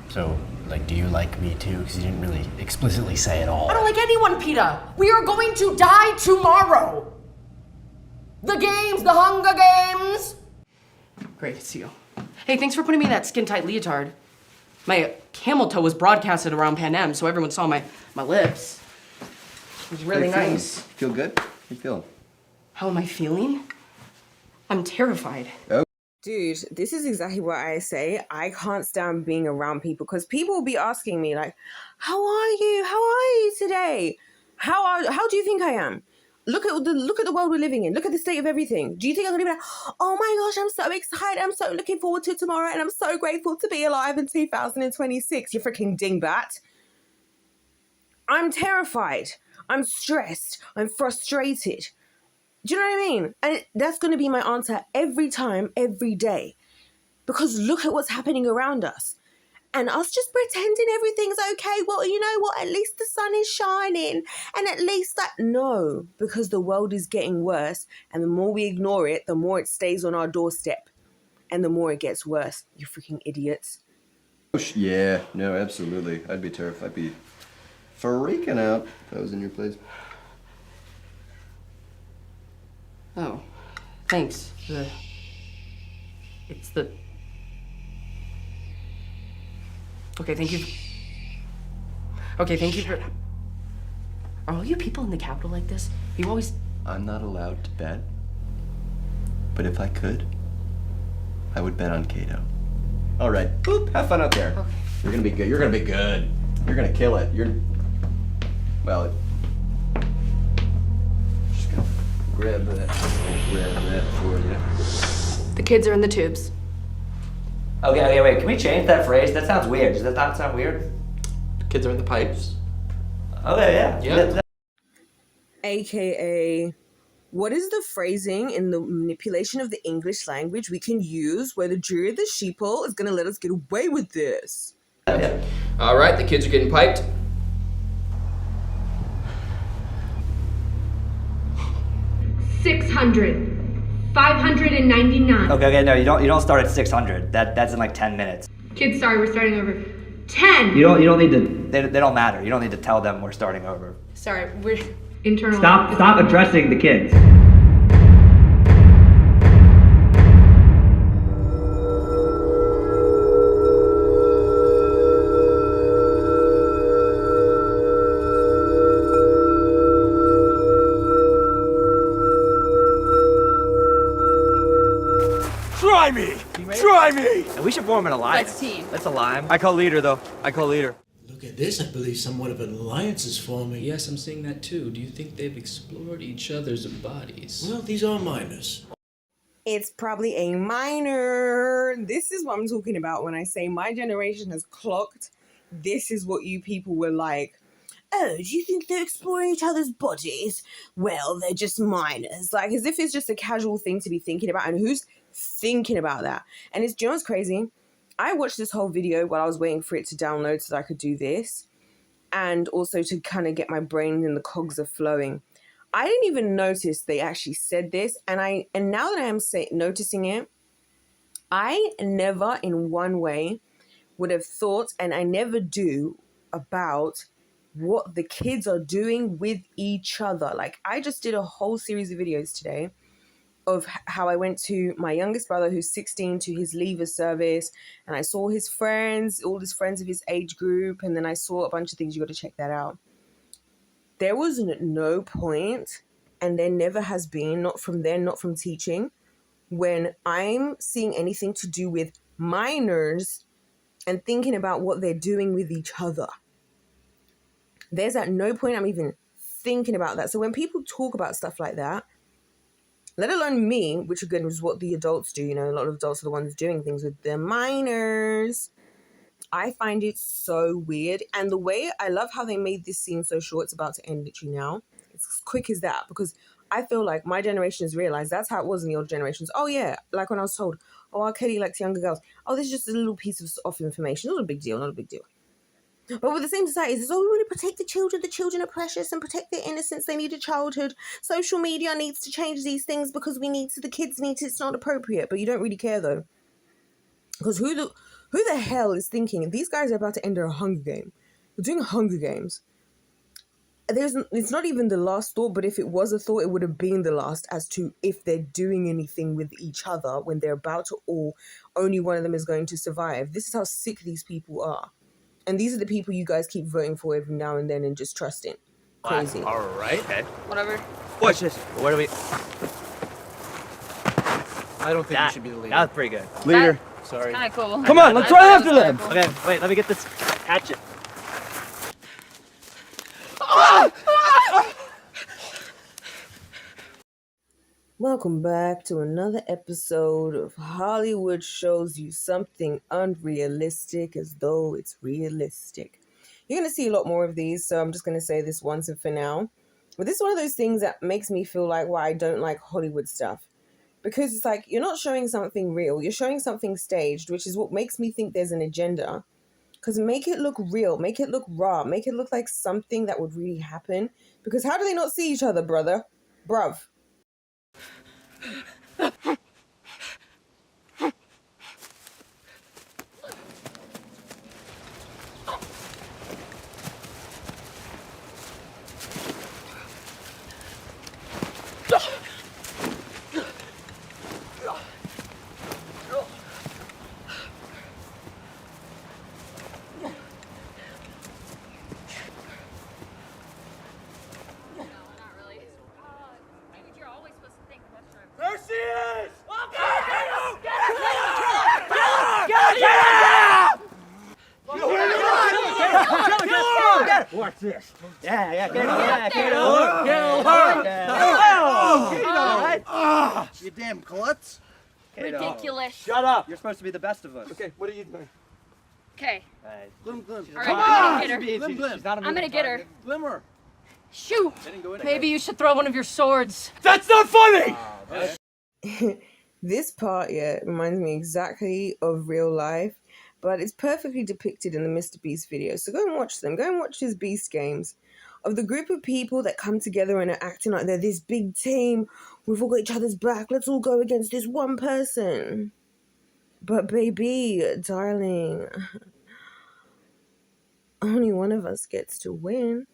So, like, do you like me too? Because you didn't really explicitly say it all. I don't like anyone, Peter. We are going to die tomorrow. The games, the Hunger Games. Great to see you. Hey, thanks for putting me in that skin-tight leotard. My camel toe was broadcasted around Pan Am, so everyone saw my lips. It was really nice. Feel good? How you feeling? How am I feeling? I'm terrified. Oh. Dude, this is exactly what I say. I can't stand being around people, because people will be asking me like, how are you? How are you today? How do you think I am? Look at the world we're living in. Look at the state of everything. Do you think I'm gonna be like, oh my gosh, I'm so excited. I'm so looking forward to tomorrow, and I'm so grateful to be alive in 2026. You freaking dingbat. I'm terrified. I'm stressed. I'm frustrated. Do you know what I mean? And that's going to be my answer every time, every day. Because look at what's happening around us. And us just pretending everything's okay. Well, you know what? At least the sun is shining. And at least that... No, because the world is getting worse. And the more we ignore it, the more it stays on our doorstep. and the more it gets worse. You freaking idiots. Yeah, no, absolutely. I'd be terrified. I'd be freaking out if I was in your place. Oh, thanks. It's the... Okay, thank you. Okay, thank you for... Are all you people in the Capitol like this? You always... I'm not allowed to bet, but if I could, I would bet on Cato. All right, boop, have fun out there. Okay. You're gonna be good. You're gonna be good. You're gonna kill it. Well, just gonna grab that for you. The kids are in the tubes. Okay, wait. Can we change that phrase? That sounds weird. Does that not sound weird? The kids are in the pipes. Okay, yeah. Yeah. AKA, what is the phrasing in the manipulation of the English language we can use where the jury of the sheeple is going to let us get away with this? Yeah. All right, the kids are getting piped. $599. Okay, no, you don't start at 600. That's in like 10 minutes. Kids, sorry, we're starting over. 10. You don't need to. They don't matter. You don't need to tell them we're starting over. Sorry, we're internal. Stop addressing the kids. Try me! Try me! We should form an alliance. Let's team. That's a lime. I call leader, though. I call leader. Look at this. I believe somewhat of an alliance is forming. Yes, I'm seeing that too. Do you think they've explored each other's bodies? Well, these are minors. It's probably a minor. This is what I'm talking about when I say my generation has clocked. This is what you people were like. Oh, do you think they're exploring each other's bodies? Well, they're just minors. Like, as if it's just a casual thing to be thinking about. And who's thinking about that? And it's, do you know what's crazy? I watched this whole video while I was waiting for it to download so that I could do this. And also to kind of get my brain and the cogs are flowing. I didn't even notice they actually said this. And now that I am noticing it, I never in one way would have thought, and I never do, about what the kids are doing with each other. Like, I just did a whole series of videos today of how I went to my youngest brother, who's 16, to his leaver service, and I saw his friends, all his friends of his age group, and then I saw a bunch of things. You got to check that out. There was no point, and there never has been, not from then, not from teaching, when I'm seeing anything to do with minors and thinking about what they're doing with each other. There's at no point I'm even thinking about that. So when people talk about stuff like that, let alone me, which again is what the adults do, you know, a lot of adults are the ones doing things with their minors. I find it so weird. And the way, I love how they made this scene so short, it's about to end literally now. It's as quick as that, because I feel like my generation has realized that's how it was in the older generations. Oh yeah, like when I was told, oh, R. Kelly likes younger girls. Oh, this is just a little piece of information. Not a big deal, not a big deal. But with the same society, it's, oh, we want to protect the children are precious and protect their innocence, they need a childhood. Social media needs to change these things because the kids need to, it's not appropriate. But you don't really care though. Because who the hell is thinking these guys are about to enter a Hunger Game? We're doing Hunger Games. It's not even the last thought, but if it was a thought, it would have been the last as to if they're doing anything with each other when they're about to, or only one of them is going to survive. This is how sick these people are. And these are the people you guys keep voting for every now and then and just trusting. Crazy. All right. Okay. Whatever. Watch this. Where do we? I don't think you should be the leader. That was pretty good. Leader. Sorry. Kind of cool. Come on, let's run after them. Okay, wait. Let me get this hatchet. Welcome back to another episode of Hollywood Shows You Something Unrealistic as though it's realistic. You're going to see a lot more of these, so I'm just going to say this once and for now. But this is one of those things that makes me feel like why I don't like Hollywood stuff. Because it's like, you're not showing something real, you're showing something staged, which is what makes me think there's an agenda. Because make it look real, make it look raw, make it look like something that would really happen. Because how do they not see each other, brother? Bruv. this. Yeah, Get You damn klutz. Ridiculous. Shut up. You're supposed to be the best of us. Okay, what are you doing? Okay. Glim, glim. All right, I'm gonna get her. Glim, glim. I'm gonna get her. Glimmer. Shoo! Maybe you should throw one of your swords. That's not funny! This part, yeah, reminds me exactly of real life, but it's perfectly depicted in the Mr. Beast video. So go and watch them. Go and watch his Beast games of the group of people that come together and are acting like they're this big team. We've all got each other's back. Let's all go against this one person. But baby, darling, only one of us gets to win.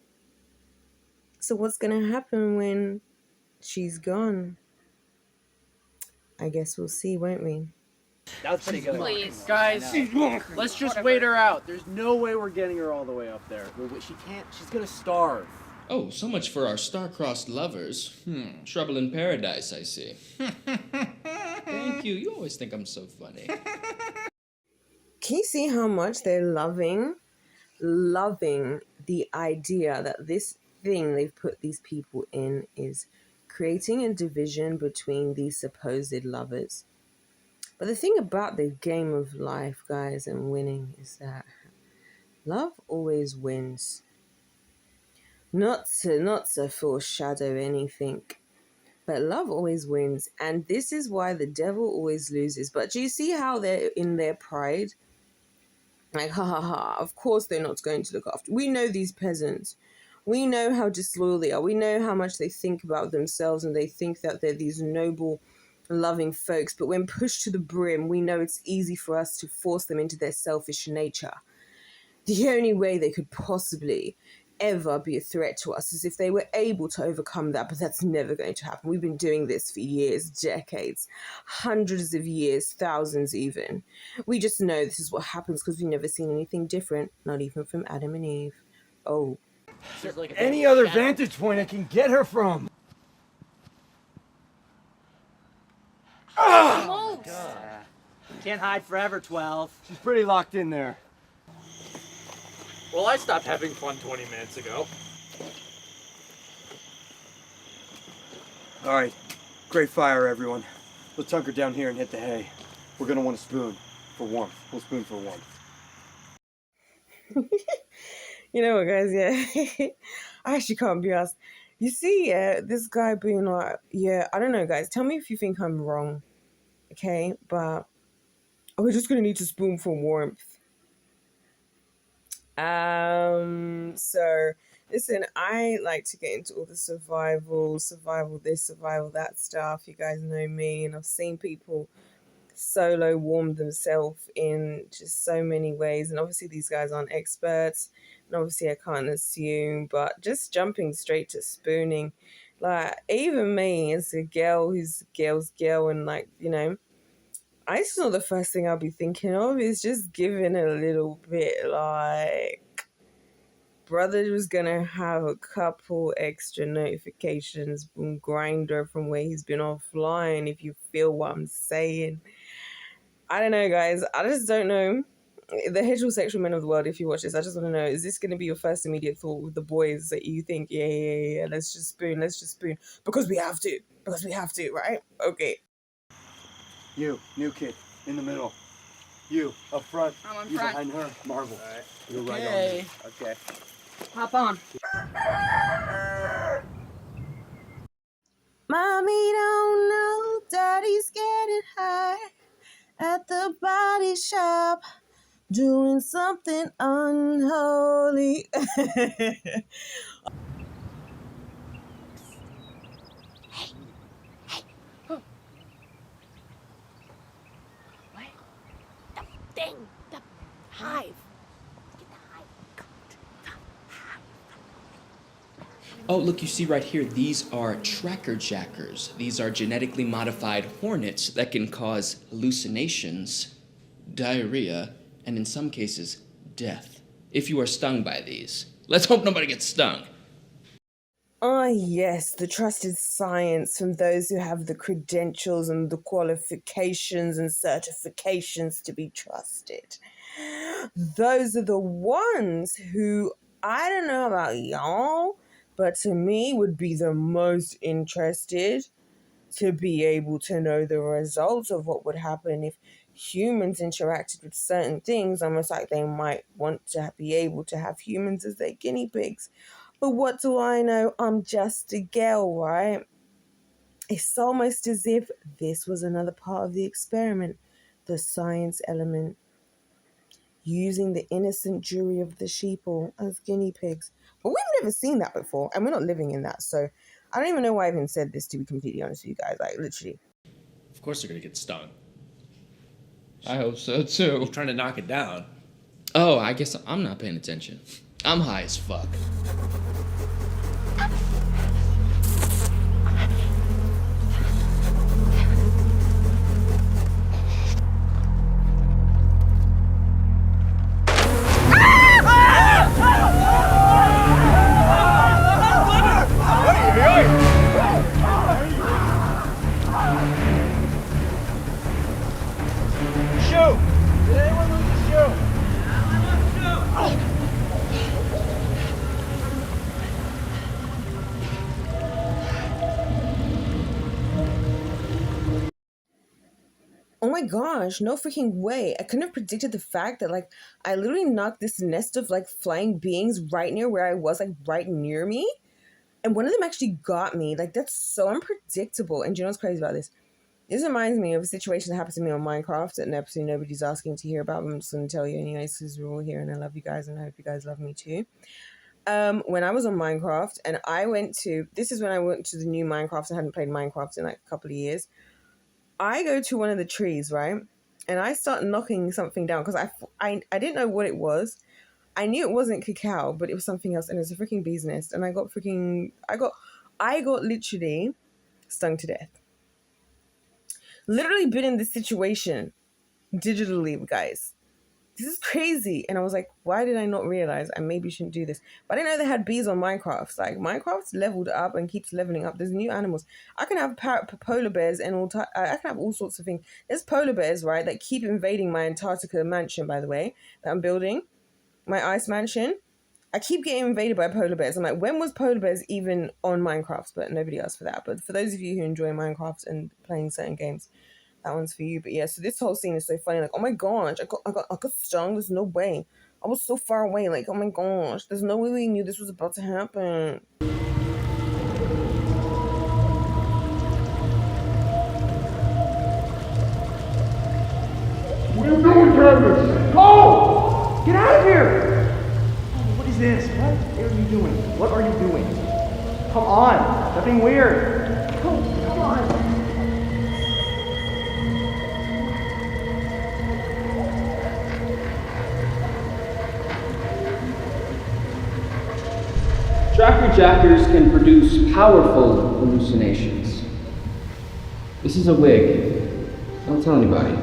So what's going to happen when she's gone? I guess we'll see, won't we? That was pretty good. Please. Guys, let's just wait her out. There's no way we're getting her all the way up there. She can't. She's gonna starve. Oh, so much for our star-crossed lovers. Trouble in paradise, I see. Thank you. You always think I'm so funny. Can you see how much they're loving the idea that this thing they've put these people in is creating a division between these supposed lovers? But the thing about the game of life, guys, and winning is that love always wins. Not to foreshadow anything, but love always wins. And this is why the devil always loses. But do you see how they're in their pride? Like, ha ha ha, of course they're not going to look after. We know these peasants. We know how disloyal they are. We know how much they think about themselves and they think that they're these noble, loving folks. But when pushed to the brim, we know it's easy for us to force them into their selfish nature. The only way they could possibly ever be a threat to us is if they were able to overcome that, but that's never going to happen. We've been doing this for years, decades, hundreds of years, thousands even. We just know this is what happens because we've never seen anything different, not even from Adam and Eve. Oh. Any other vantage point I can get her from? Oh, God. Can't hide forever, 12. She's pretty locked in there. Well, I stopped having fun 20 minutes ago. All right, great fire, everyone. Let's hunker down here and hit the hay. We're gonna want a spoon for warmth. We'll spoon for warmth. You know what, guys, yeah. I actually can't be asked. You see, this guy being like, yeah, I don't know, guys. Tell me if you think I'm wrong, okay? But we're just going to need to spoon for warmth. So, listen, I like to get into all the survival this, survival that stuff. You guys know me, and I've seen people solo warm themselves in just so many ways. And obviously these guys aren't experts, and obviously I can't assume, but just jumping straight to spooning, like even me as a girl who's girl's girl, and like, you know, I just know the first thing I'll be thinking of is just giving a little bit, like brother was gonna have a couple extra notifications from Grinder from where he's been offline, if you feel what I'm saying. I don't know, guys. I just don't know. The heterosexual men of the world, if you watch this, I just want to know, is this going to be your first immediate thought with the boys that you think, yeah, let's just spoon. Because we have to, right? Okay. You, new kid, in the middle. You, up front. I'm in you front. behind her. Marvel. All right. You're right on Okay. me. Okay. Hop on. Mommy don't know daddy's getting high at the body shop, doing something unholy. Thing, the hive. Oh, look, you see right here, these are tracker jackers. These are genetically modified hornets that can cause hallucinations, diarrhea, and in some cases, death. If you are stung by these. Let's hope nobody gets stung. Ah, yes, the trusted science from those who have the credentials and the qualifications and certifications to be trusted. Those are the ones who I don't know about y'all, but to me would be the most interested to be able to know the results of what would happen if humans interacted with certain things, almost like they might want to be able to have humans as their guinea pigs. But what do I know? I'm just a girl, right? It's almost as if this was another part of the experiment, the science element, using the innocent jury of the sheeple as guinea pigs. But we've never seen that before, and we're not living in that, so I don't even know why I even said this, to be completely honest with you guys, like literally. Of course they're gonna get stung. I hope so too. You're trying to knock it down. Oh, I guess I'm not paying attention. I'm high as fuck. Oh my gosh, no freaking way. I couldn't have predicted the fact that, like, I literally knocked this nest of, like, flying beings right near where I was, like, right near me. And one of them actually got me. Like, that's so unpredictable. And do you know what's crazy about this? This reminds me of a situation that happened to me on Minecraft, an episode nobody's asking to hear about, but I'm just going to tell you anyways, because we're all here and I love you guys and I hope you guys love me too. When I was on Minecraft and this is when I went to the new Minecraft. I hadn't played Minecraft in like a couple of years. I go to one of the trees, right? And I start knocking something down because I didn't know what it was. I knew it wasn't cacao, but it was something else, and it was a freaking bee's nest. And I got literally stung to death. Literally been in this situation digitally, guys. This is crazy. And I was like, why did I not realize I maybe shouldn't do this? But I didn't know they had bees on Minecraft. Like, Minecraft's leveled up and keeps leveling up. There's new animals. I can have polar bears and I can have all sorts of things. There's polar bears, right, that keep invading my Antarctica mansion, by the way, that I'm building. My ice mansion. I keep getting invaded by polar bears. I'm like, when was polar bears even on Minecraft? But nobody asked for that. But for those of you who enjoy Minecraft and playing certain games, that one's for you. But yeah, so this whole scene is so funny. Like, oh my gosh, I got stung. There's no way. I was so far away. Like, oh my gosh, there's no way we knew this was about to happen. What are you doing, Travis? Go! Get out of here! Oh, what is this? What are you doing? What are you doing? Come on! Nothing weird. Come on. Tracker jackers can produce powerful hallucinations. This is a wig. Don't tell anybody.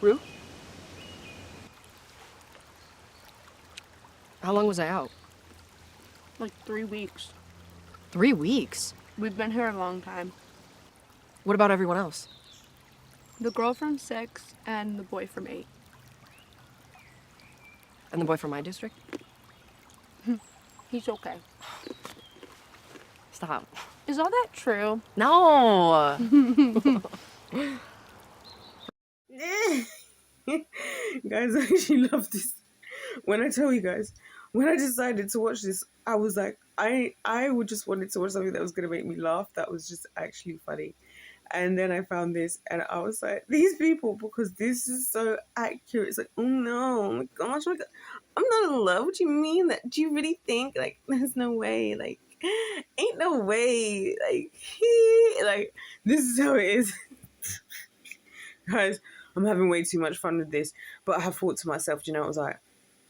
Rue? How long was I out? Like 3 weeks. 3 weeks? We've been here a long time. What about everyone else? The girl from 6 and the boy from 8. And the boy from my district? He's okay. Stop. Is all that true? No! Guys, I actually love this. When I tell you guys, when I decided to watch this, I was like, I would just wanted to watch something that was going to make me laugh. That was just actually funny. And then I found this and I was like, these people, because this is so accurate. It's like, oh no, oh my gosh, oh my God. I'm not in love. What do you mean? That? Do you really think? Like, there's no way. Like, ain't no way. Like this is how it is. Guys, I'm having way too much fun with this. But I have thought to myself, you know, I was like,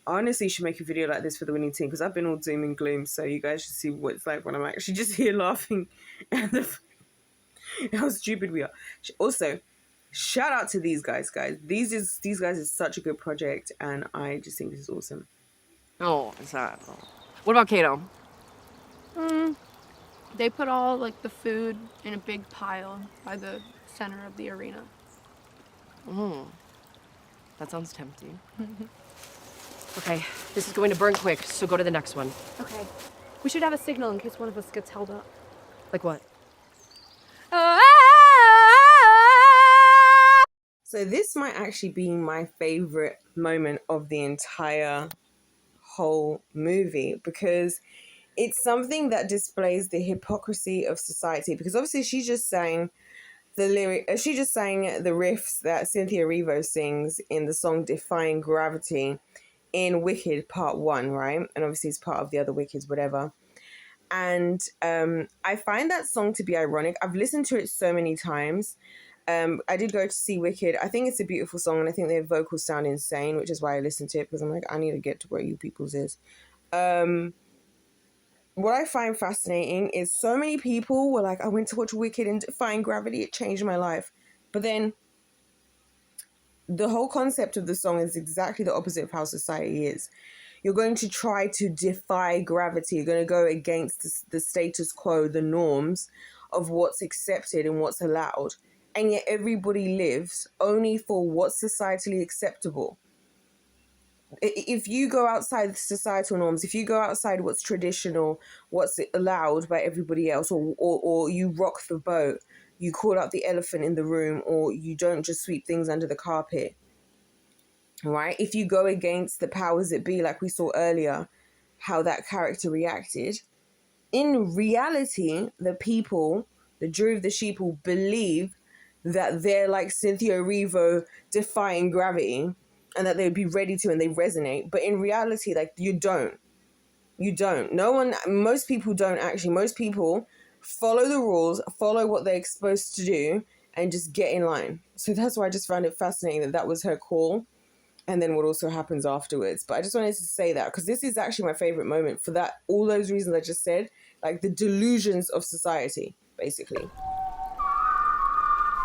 I honestly should make a video like this for the winning team because I've been all doom and gloom, so you guys should see what it's like when I'm actually just here laughing at how stupid we are. Also, shout out to these guys. These guys is such a good project, and I just think this is awesome. Oh, it's not. What about Kato? They put all like the food in a big pile by the center of the arena. That sounds tempting. Okay, this is going to burn quick, so go to the next one. Okay. We should have a signal in case one of us gets held up. Like what? So this might actually be my favorite moment of the entire whole movie because it's something that displays the hypocrisy of society. Because obviously she just sang the riffs that Cynthia Erivo sings in the song Defying Gravity in Wicked Part 1, right? And obviously it's part of the other Wickeds, whatever. And I find that song to be ironic. I've listened to it so many times. I did go to see Wicked. I think it's a beautiful song, and I think their vocals sound insane, which is why I listened to it, because I'm like, I need to get to where you people's is. What I find fascinating is so many people were like, I went to watch Wicked and Defying Gravity, it changed my life. But then the whole concept of the song is exactly the opposite of how society is. You're going to try to defy gravity. You're going to go against the status quo, the norms of what's accepted and what's allowed. And yet everybody lives only for what's societally acceptable. If you go outside societal norms, if you go outside what's traditional, what's allowed by everybody else, or you rock the boat, you call out the elephant in the room, or you don't just sweep things under the carpet, right? If you go against the powers that be, like we saw earlier, how that character reacted, in reality, the people, the jury of the sheeple, believe that they're like Cynthia Erivo defying gravity, and that they would be ready to, and they resonate. But in reality, like, you don't. Most people don't actually. Most people follow the rules, follow what they're supposed to do, and just get in line. So that's why I just found it fascinating that was her call, and then what also happens afterwards. But I just wanted to say that, because this is actually my favorite moment for that, all those reasons I just said, like the delusions of society, basically.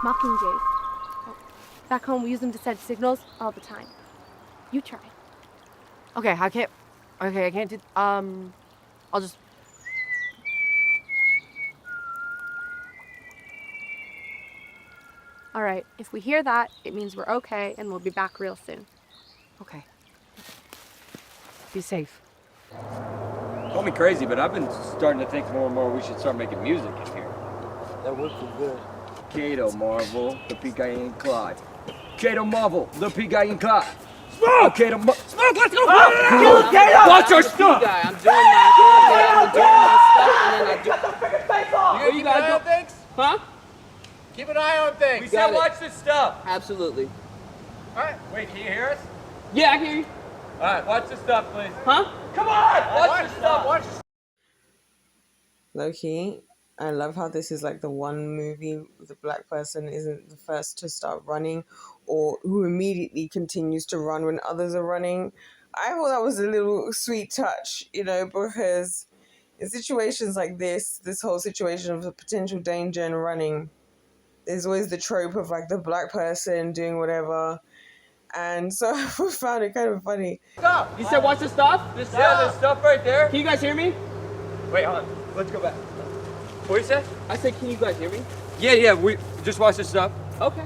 Mockingjay. Back home, we use them to send signals all the time. You try. Okay, I can't do, I'll just. All right, if we hear that, it means we're okay and we'll be back real soon. Okay. Be safe. Call me crazy, but I've been starting to think more and more we should start making music in here. That works good. Kato Marvel, the Pikachu Clyde. Kato Marvel, the Pikachu Clyde. Smoke! Kato Smoke, let's go! Kill Kato! Watch your stuff! I'm doing my stuff, and then I do... You got your things? Huh? Keep an eye on things. We said watch this stuff. Absolutely. All right, wait, can you hear us? Yeah, I can hear you. All right, watch this stuff, please. Huh? Come on! Watch this stuff, watch this. Low-key, I love how this is like the one movie the black person isn't the first to start running, or who immediately continues to run when others are running. I thought that was a little sweet touch, because in situations like this whole situation of the potential danger and running, there's always the trope of like the black person doing whatever. And so I found it kind of funny. Stop! You said watch the stuff? There's stuff right there. Can you guys hear me? Wait, hold on. Let's go back. What you say? I said, can you guys hear me? Yeah, we just watch this stuff. Okay.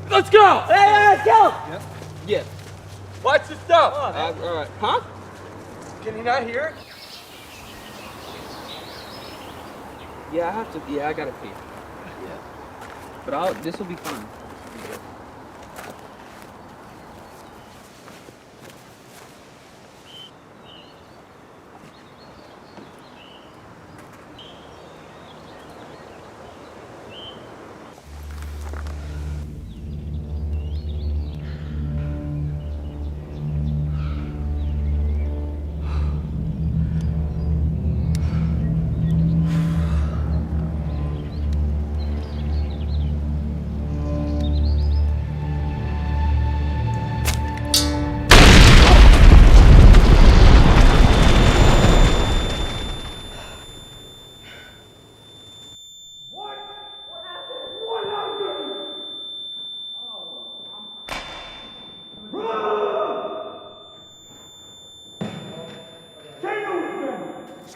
Let's go! Hey, kill! Yeah. Yeah. Watch this stuff. All right. Huh? Can you not hear it? Yeah, I have to. Yeah, I gotta pee. Yeah. But this will be fun.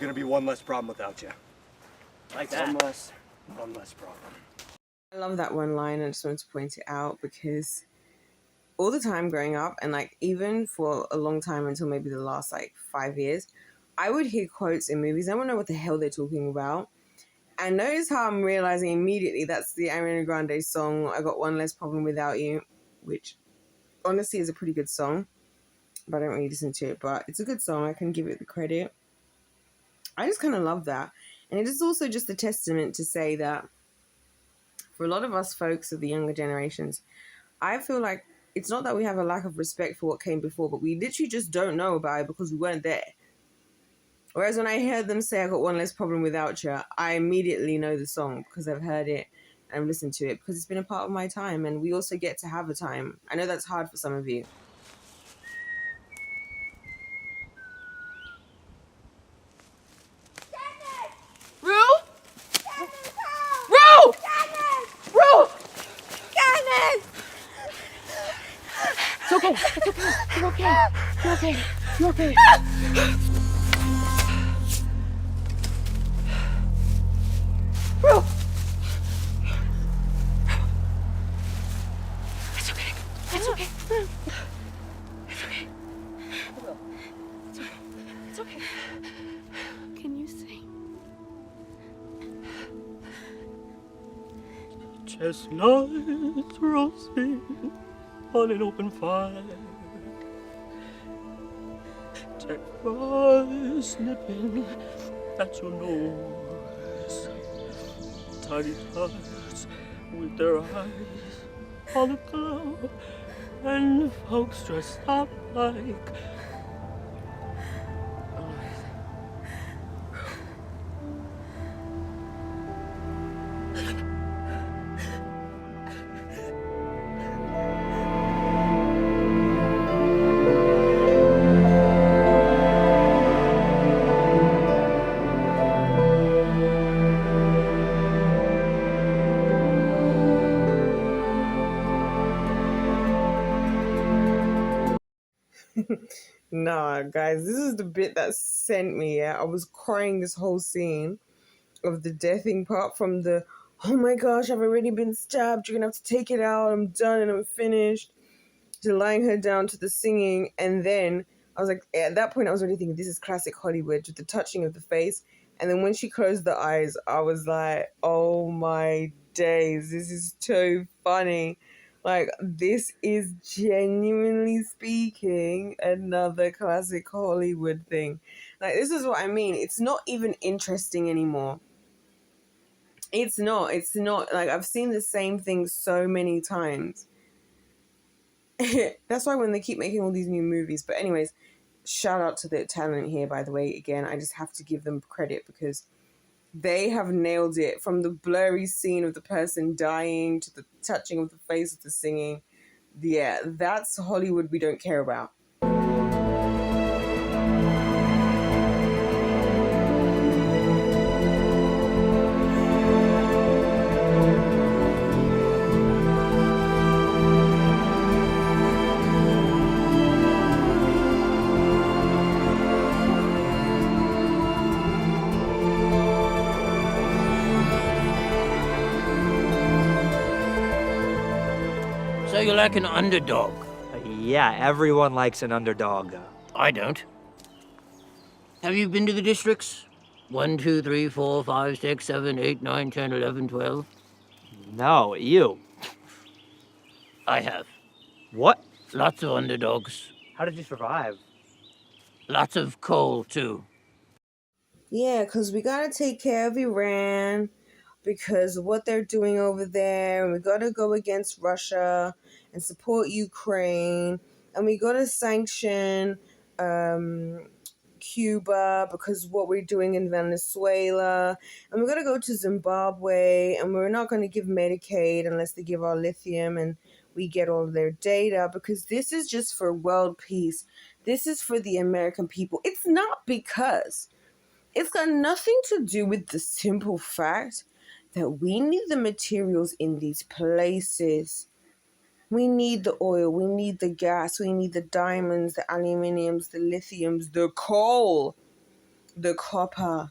gonna be one less problem without you. Like that. One less problem. I love that one line. I just wanted to point it out because all the time growing up, and like even for a long time until maybe the last like 5 years, I would hear quotes in movies. I don't know what the hell they're talking about. And notice how I'm realizing immediately that's the Ariana Grande song, I Got One Less Problem Without You, which honestly is a pretty good song, but I don't really listen to it. But it's a good song. I can give it the credit. I just kind of love that. And it is also just a testament to say that for a lot of us folks of the younger generations, I feel like it's not that we have a lack of respect for what came before, but we literally just don't know about it because we weren't there. Whereas when I heard them say I got one less problem without you, I immediately know the song because I've heard it and I've listened to it because it's been a part of my time, and we also get to have a time. I know that's hard for some of you. Rue? Rue! Rue! It's okay. It's okay. You're okay. You're okay. You're okay. Rue! It's okay. It's okay. It's okay. It's okay. It's okay. Can you sing? Chestnuts roasting on an open fire. Jack flies nipping at your nose. Tiny tots with their eyes all aglow, and folks dressed up like Nah, guys, this is the bit that sent me. Yeah, I was crying this whole scene of the deathing part from the, oh my gosh, I've already been stabbed. You're gonna have to take it out. I'm done and I'm finished. To lying her down to the singing, and then I was like, at that point, I was already thinking this is classic Hollywood with the touching of the face. And then when she closed the eyes, I was like, oh my days, this is too funny. Like, this is genuinely speaking another classic Hollywood thing. Like, this is what I mean. It's not even interesting anymore. It's not. Like, I've seen the same thing so many times. That's why when they keep making all these new movies. But anyways, shout out to the talent here, by the way. Again, I just have to give them credit because they have nailed it, from the blurry scene of the person dying to the touching of the face of the singing. Yeah, that's Hollywood we don't care about. So you like an underdog? Yeah, everyone likes an underdog. I don't. Have you been to the districts? 1, 2, 3, 4, 5, 6, 7, 8, 9, 10, 11, 12? No, you. I have. What? Lots of underdogs. How did you survive? Lots of coal, too. Yeah, because we got to take care of Iran because of what they're doing over there. And we got to go against Russia and support Ukraine. And we got to sanction Cuba because of what we're doing in Venezuela. And we got to go to Zimbabwe. And we're not going to give Medicaid unless they give our lithium and we get all of their data, because this is just for world peace. This is for the American people. It's not because... It's got nothing to do with the simple fact that we need the materials in these places. We need the oil, we need the gas, we need the diamonds, the aluminiums, the lithiums, the coal. the copper.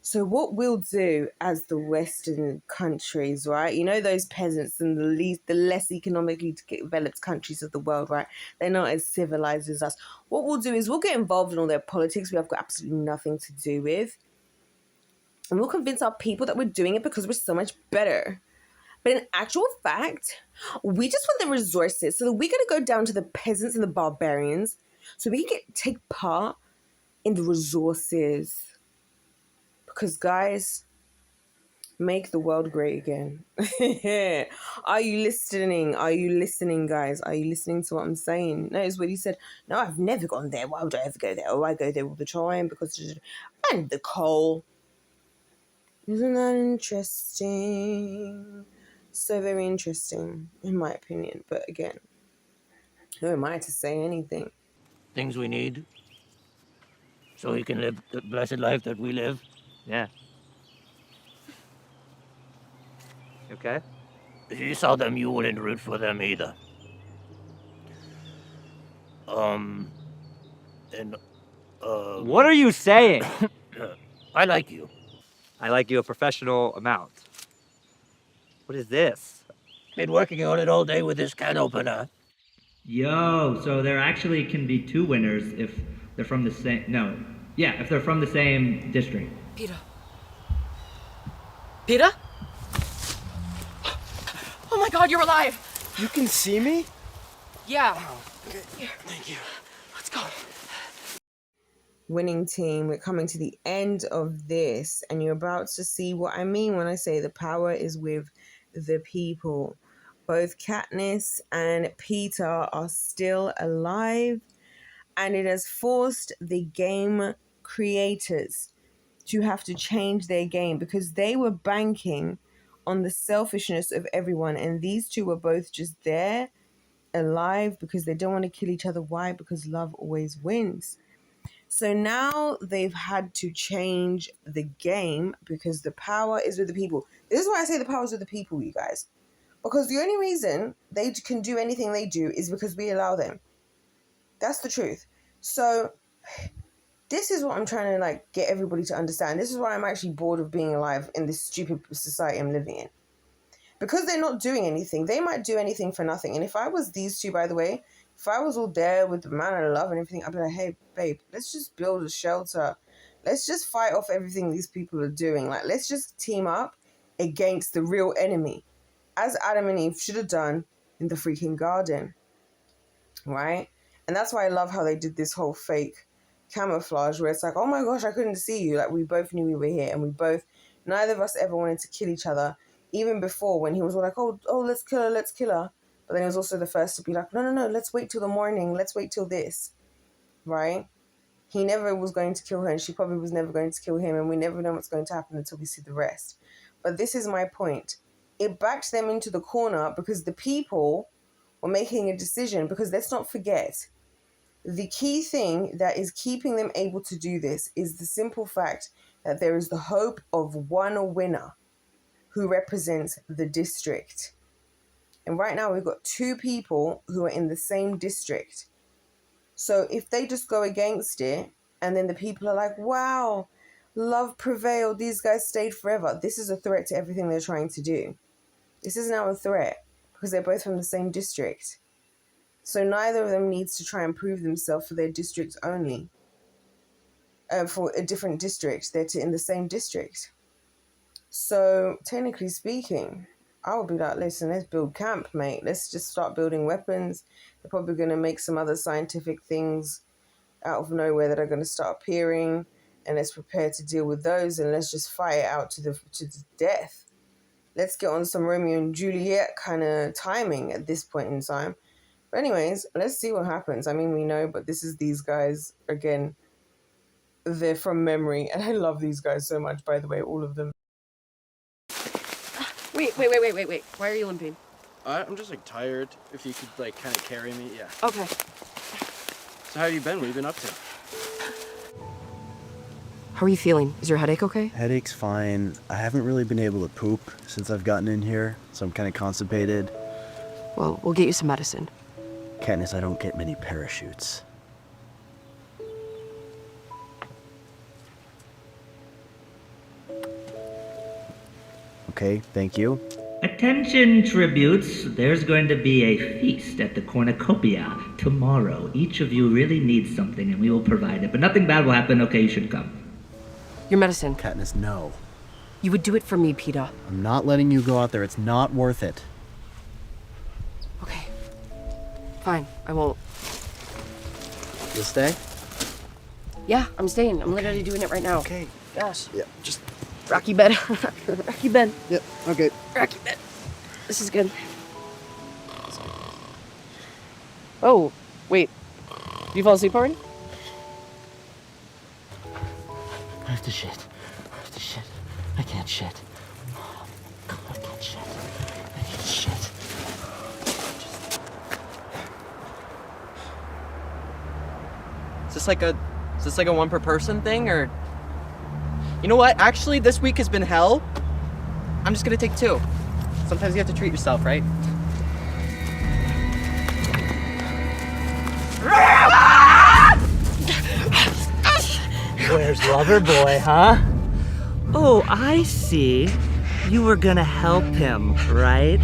So what we'll do as the Western countries, right? You know those peasants in the less economically developed countries of the world, right? They're not as civilized as us. What we'll do is we'll get involved in all their politics we have got absolutely nothing to do with. And we'll convince our people that we're doing it because we're so much better. But in actual fact, we just want the resources. So that we're going to go down to the peasants and the barbarians so we can take part in the resources. Because, guys, make the world great again. Are you listening? Are you listening, guys? Are you listening to what I'm saying? Notice what he said. No, I've never gone there. Why would I ever go there? Oh, I go there all the time because... And the coal. Isn't that interesting? So very interesting, in my opinion. But again, who am I to say anything? Things we need so we can live the blessed life that we live. Yeah. Okay? If you saw them, you wouldn't root for them either. What are you saying? I like you. I like you a professional amount. What is this? Been working on it all day with this can opener. Yo, so there actually can be two winners if they're from the same... No. Yeah, if they're from the same district. Peter. Peter? Oh my god, you're alive! You can see me? Yeah. Okay. Thank you. Let's go. Winning team, we're coming to the end of this, and you're about to see what I mean when I say the power is with the people. Both Katniss and Peter are still alive, and it has forced the game creators to have to change their game because they were banking on the selfishness of everyone, and these two were both just there, alive, because they don't want to kill each other. Why? Because love always wins. So now they've had to change the game because the power is with the people. This is why I say the power is with the people, you guys. Because the only reason they can do anything they do is because we allow them. That's the truth. So this is what I'm trying to get everybody to understand. This is why I'm actually bored of being alive in this stupid society I'm living in. Because they're not doing anything. They might do anything for nothing. And if I was these two, by the way, if I was all there with the man I love and everything, I'd be like, hey, babe, let's just build a shelter. Let's just fight off everything these people are doing. Let's just team up against the real enemy. As Adam and Eve should have done in the freaking garden. Right? And that's why I love how they did this whole fake camouflage where it's like, oh my gosh, I couldn't see you. We both knew we were here, and neither of us ever wanted to kill each other. Even before, when he was like, oh, let's kill her. But then he was also the first to be like, no, let's wait till the morning. Let's wait till this. Right? He never was going to kill her, and she probably was never going to kill him, and we never know what's going to happen until we see the rest. But this is my point. It backed them into the corner because the people were making a decision. Because let's not forget, the key thing that is keeping them able to do this is the simple fact that there is the hope of one winner who represents the district. And right now we've got two people who are in the same district. So if they just go against it, and then the people are like, wow, love prevailed, these guys stayed forever. This is a threat to everything they're trying to do. This is now a threat because they're both from the same district. So neither of them needs to try and prove themselves for their district only. For a different district, they're in the same district. So technically speaking, I would be like, listen, let's build camp, mate. Let's just start building weapons. They're probably going to make some other scientific things out of nowhere that are going to start appearing, and let's prepare to deal with those, and let's just fight it out to the death. Let's get on some Romeo and Juliet kind of timing at this point in time. But anyways, let's see what happens. I mean, we know, but this is these guys, again, they're from memory, and I love these guys so much, by the way, all of them. Wait. Why are you limping? I'm just tired. If you could kind of carry me, yeah. Okay. So how have you been? What have you been up to? How are you feeling? Is your headache okay? Headache's fine. I haven't really been able to poop since I've gotten in here, so I'm kind of constipated. Well, we'll get you some medicine. Katniss, I don't get many parachutes. Okay, thank you. Attention, tributes. There's going to be a feast at the cornucopia tomorrow. Each of you really needs something, and we will provide it. But nothing bad will happen. Okay, you should come. Your medicine. Katniss, no. You would do it for me, Peeta. I'm not letting you go out there. It's not worth it. Okay. Fine, I won't. You'll stay? Yeah, I'm staying. I'm literally doing it right now. Okay. Gosh. Yeah, just... Rocky bed. Rocky bed. Yep, okay. Rocky bed. This is good. Oh, wait. Did you fall asleep already? I have to shit. I have to shit. I can't shit. God, I can't shit. I need to shit. Is this like a one per person thing, or? You know what? Actually, this week has been hell. I'm just gonna take 2. Sometimes you have to treat yourself, right? Where's Loverboy, huh? Oh, I see. You were gonna help him, right?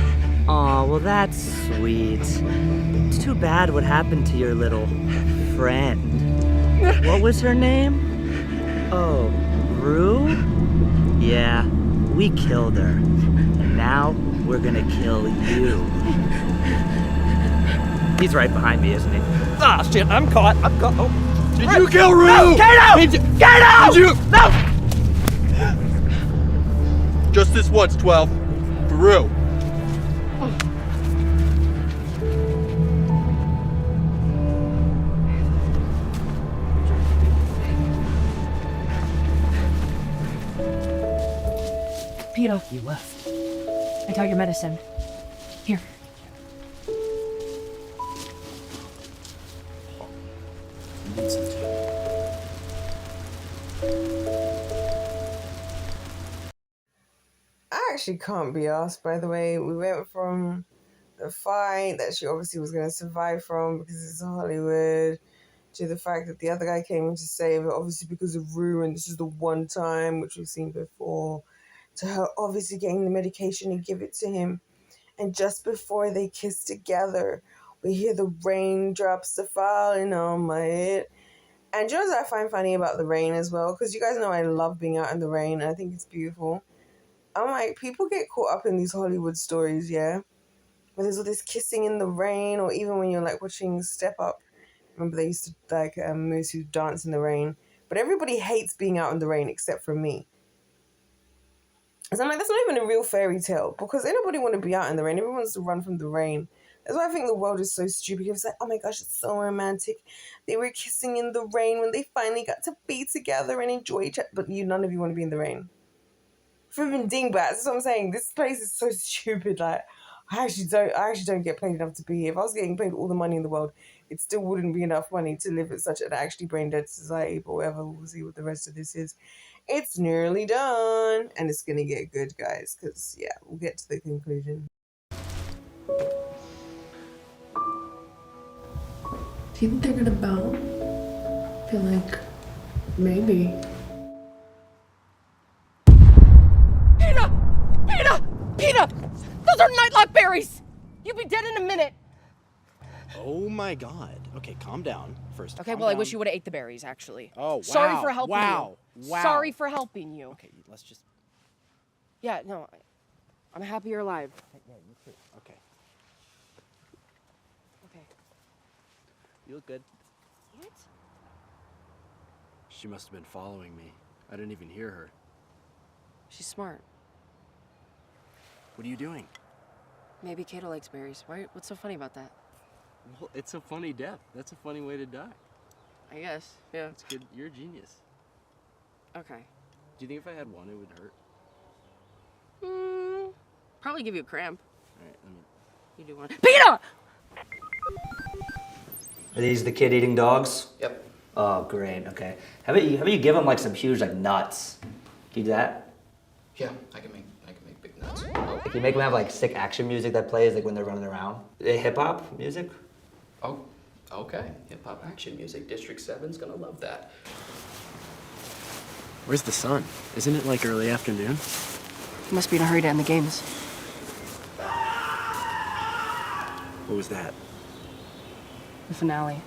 Aw, well that's sweet. It's too bad what happened to your little friend. What was her name? Oh, Rue? Yeah, we killed her. And now we're gonna kill you. He's right behind me, isn't he? Ah, shit, I'm caught. Oh. Did you kill Rue? No, Kato! Kato! Did you? No! Just this once, 12. For Rue. Peeta. You left. I got your medicine. Here. I actually can't be asked, by the way. We went from the fight that she obviously was going to survive from because it's Hollywood, to the fact that the other guy came in to save her, obviously because of Rue, and this is the one time, which we've seen before, to her obviously getting the medication and give it to him. And just before they kiss together, we hear the raindrops are falling on my head. And you know what I find funny about the rain as well? Because you guys know I love being out in the rain. And I think it's beautiful. I'm like, people get caught up in these Hollywood stories, yeah? Where there's all this kissing in the rain, or even when you're like watching Step Up. Remember they used to like movies who dance in the rain. But everybody hates being out in the rain except for me. So I'm like, that's not even a real fairy tale, because anybody want to be out in the rain. Everyone wants to run from the rain. That's why I think the world is so stupid. It's like, oh my gosh, it's so romantic. They were kissing in the rain when they finally got to be together and enjoy each other. But none of you want to be in the rain. Friggin' dingbats, that's what I'm saying. This place is so stupid. Like, I actually don't get paid enough to be here. If I was getting paid all the money in the world, it still wouldn't be enough money to live in such an actually brain dead society. But whatever, we'll see what the rest of this is. It's nearly done, and it's gonna get good, guys, because yeah, we'll get to the conclusion. Do you think they're gonna bow? I feel like maybe. Peeta! Those are nightlock berries! You'll be dead in a minute. Oh my god. Okay, calm down first. Okay, calm well, I down. wish you would have ate the berries, actually. Oh, wow. Sorry for helping Wow. you. Wow. Sorry for helping you. Okay, let's just... Yeah, no, I'm happy you're alive. Yeah, you too. Okay. Okay. You look good. What? She must have been following me. I didn't even hear her. She's smart. What are you doing? Maybe Kato likes berries. What's so funny about that? Well, it's a funny death. That's a funny way to die. I guess, yeah. It's good. You're a genius. Okay. Do you think if I had one, it would hurt? Probably give you a cramp. All right, You do one. Peeta! Are these the kid-eating dogs? Yep. Oh, great. Okay. How about you give them like some huge like nuts? Can you do that? Yeah, I can make big nuts. Like, you make them have like sick action music that plays like when they're running around. Hip hop music? Oh, okay. Hip hop action music. District 7's gonna love that. Where's the sun? Isn't it like early afternoon? You must be in a hurry to end the games. What was that? The finale.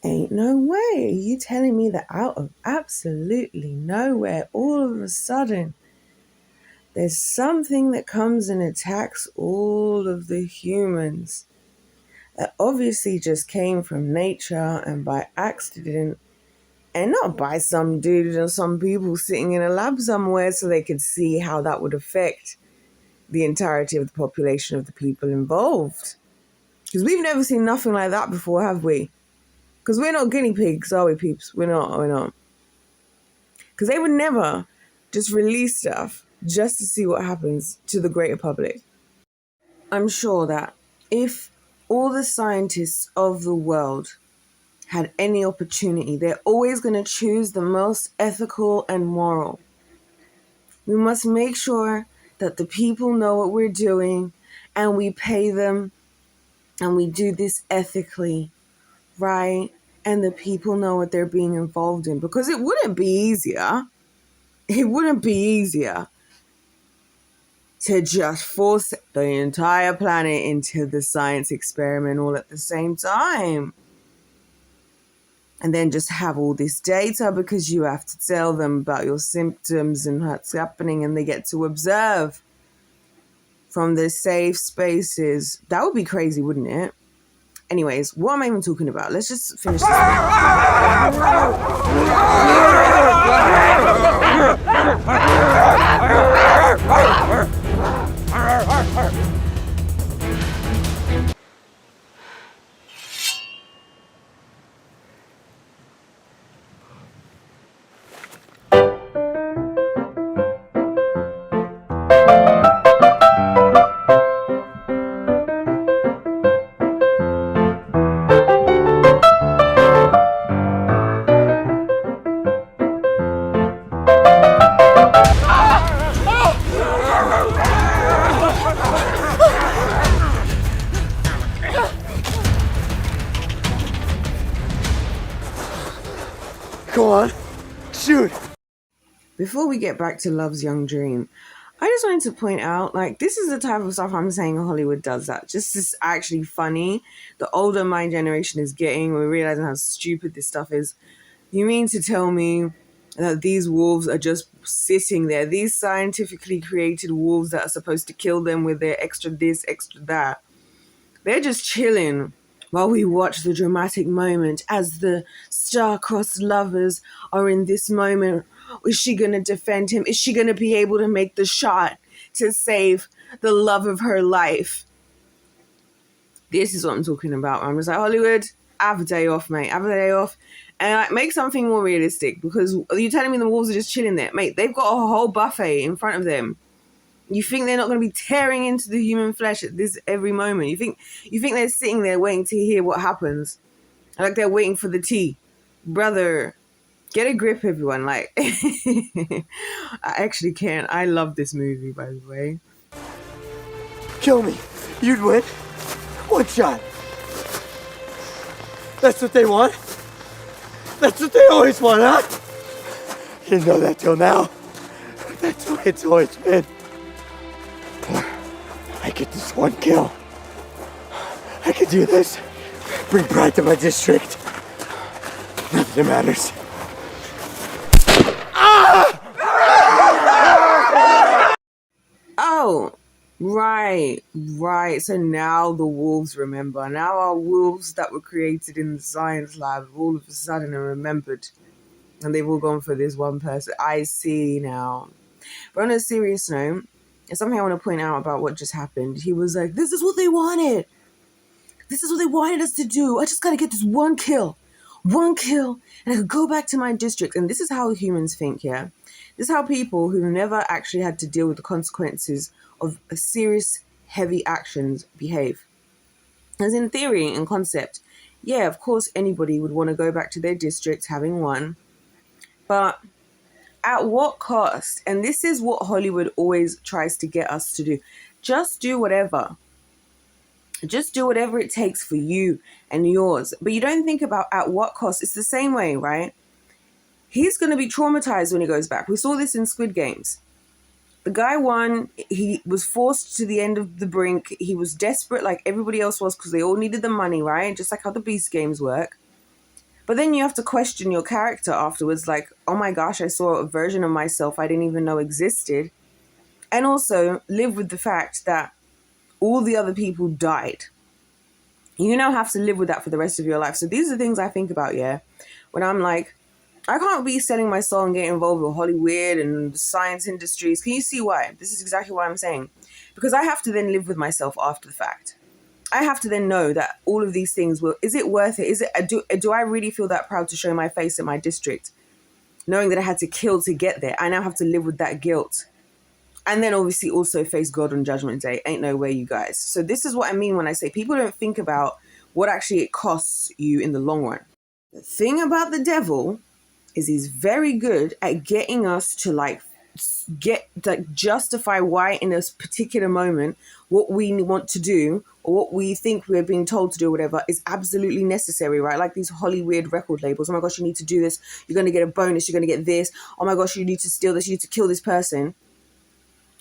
Ain't no way. You telling me that out of absolutely nowhere, all of a sudden, there's something that comes and attacks all of the humans that obviously just came from nature and by accident, and not by some dude or some people sitting in a lab somewhere so they could see how that would affect the entirety of the population of the people involved. Because we've never seen nothing like that before, have we? Because we're not guinea pigs, are we, peeps? We're not. Because they would never just release stuff just to see what happens to the greater public. I'm sure that if all the scientists of the world had any opportunity, they're always going to choose the most ethical and moral. We must make sure that the people know what we're doing and we pay them and we do this ethically, right? And the people know what they're being involved in, because it wouldn't be easier. It wouldn't be easier to just force the entire planet into the science experiment all at the same time. And then just have all this data because you have to tell them about your symptoms and what's happening, and they get to observe from the safe spaces. That would be crazy, wouldn't it? Anyways, what am I even talking about? Let's just finish this. Go on, shoot. Before we get back to Love's Young Dream, I just wanted to point out, like, this is the type of stuff I'm saying Hollywood does that. Just is actually funny. The older my generation is getting, we're realizing how stupid this stuff is. You mean to tell me that these wolves are just sitting there, these scientifically created wolves that are supposed to kill them with their extra this, extra that, they're just chilling while we watch the dramatic moment as the star-crossed lovers are in this moment. Is she going to defend him? Is she going to be able to make the shot to save the love of her life? This is what I'm talking about. I'm just like, Hollywood, have a day off, mate. Have a day off. And like, make something more realistic, because you're telling me the wolves are just chilling there. Mate, they've got a whole buffet in front of them. You think they're not going to be tearing into the human flesh at this every moment? You think they're sitting there waiting to hear what happens? Like they're waiting for the tea. Brother, get a grip, everyone. Like, I actually can't. I love this movie, by the way. Kill me. You'd win. One shot. That's what they want. That's what they always want, huh? You didn't know that till now. That's the way it's always been. I get this one kill. I can do this. Bring pride to my district. Nothing matters. Ah! Oh, right. So now the wolves remember. Now our wolves that were created in the science lab all of a sudden are remembered. And they've all gone for this one person. I see now. But on a serious note, there's something I want to point out about what just happened. He was like, this is what they wanted. This is what they wanted us to do. I just got to get this one kill. One kill, and I could go back to my district. And this is how humans think, yeah? This is how people who never actually had to deal with the consequences of a serious, heavy actions behave. As in theory and concept, yeah, of course anybody would want to go back to their district having won. But at what cost? And this is what Hollywood always tries to get us to do. Just do whatever. Just do whatever it takes for you and yours. But you don't think about at what cost. It's the same way, right? He's going to be traumatized when he goes back. We saw this in Squid Games. The guy won. He was forced to the end of the brink. He was desperate like everybody else was because they all needed the money, right? Just like how the Beast games work. But then you have to question your character afterwards. Like, oh my gosh, I saw a version of myself I didn't even know existed. And also live with the fact that all the other people died. You now have to live with that for the rest of your life. So these are the things I think about, yeah, when I'm like, I can't be selling my soul and getting involved with Hollywood and the science industries. Can you see why? This is exactly what I'm saying. Because I have to then live with myself after the fact. I have to then know that all of these things will, is it worth it? Do I really feel that proud to show my face in my district? Knowing that I had to kill to get there. I now have to live with that guilt. And then obviously also face God on Judgment Day. Ain't no way, you guys. So this is what I mean when I say people don't think about what actually it costs you in the long run. The thing about the devil is he's very good at getting us to justify why in this particular moment what we want to do or what we think we're being told to do or whatever is absolutely necessary, right? Like these Hollywood record labels. Oh my gosh, you need to do this. You're going to get a bonus. You're going to get this. Oh my gosh, you need to steal this. You need to kill this person.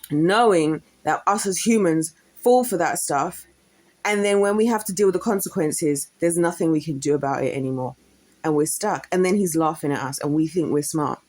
Knowing that us as humans fall for that stuff. And then when we have to deal with the consequences, there's nothing we can do about it anymore. And we're stuck. And then he's laughing at us and we think we're smart.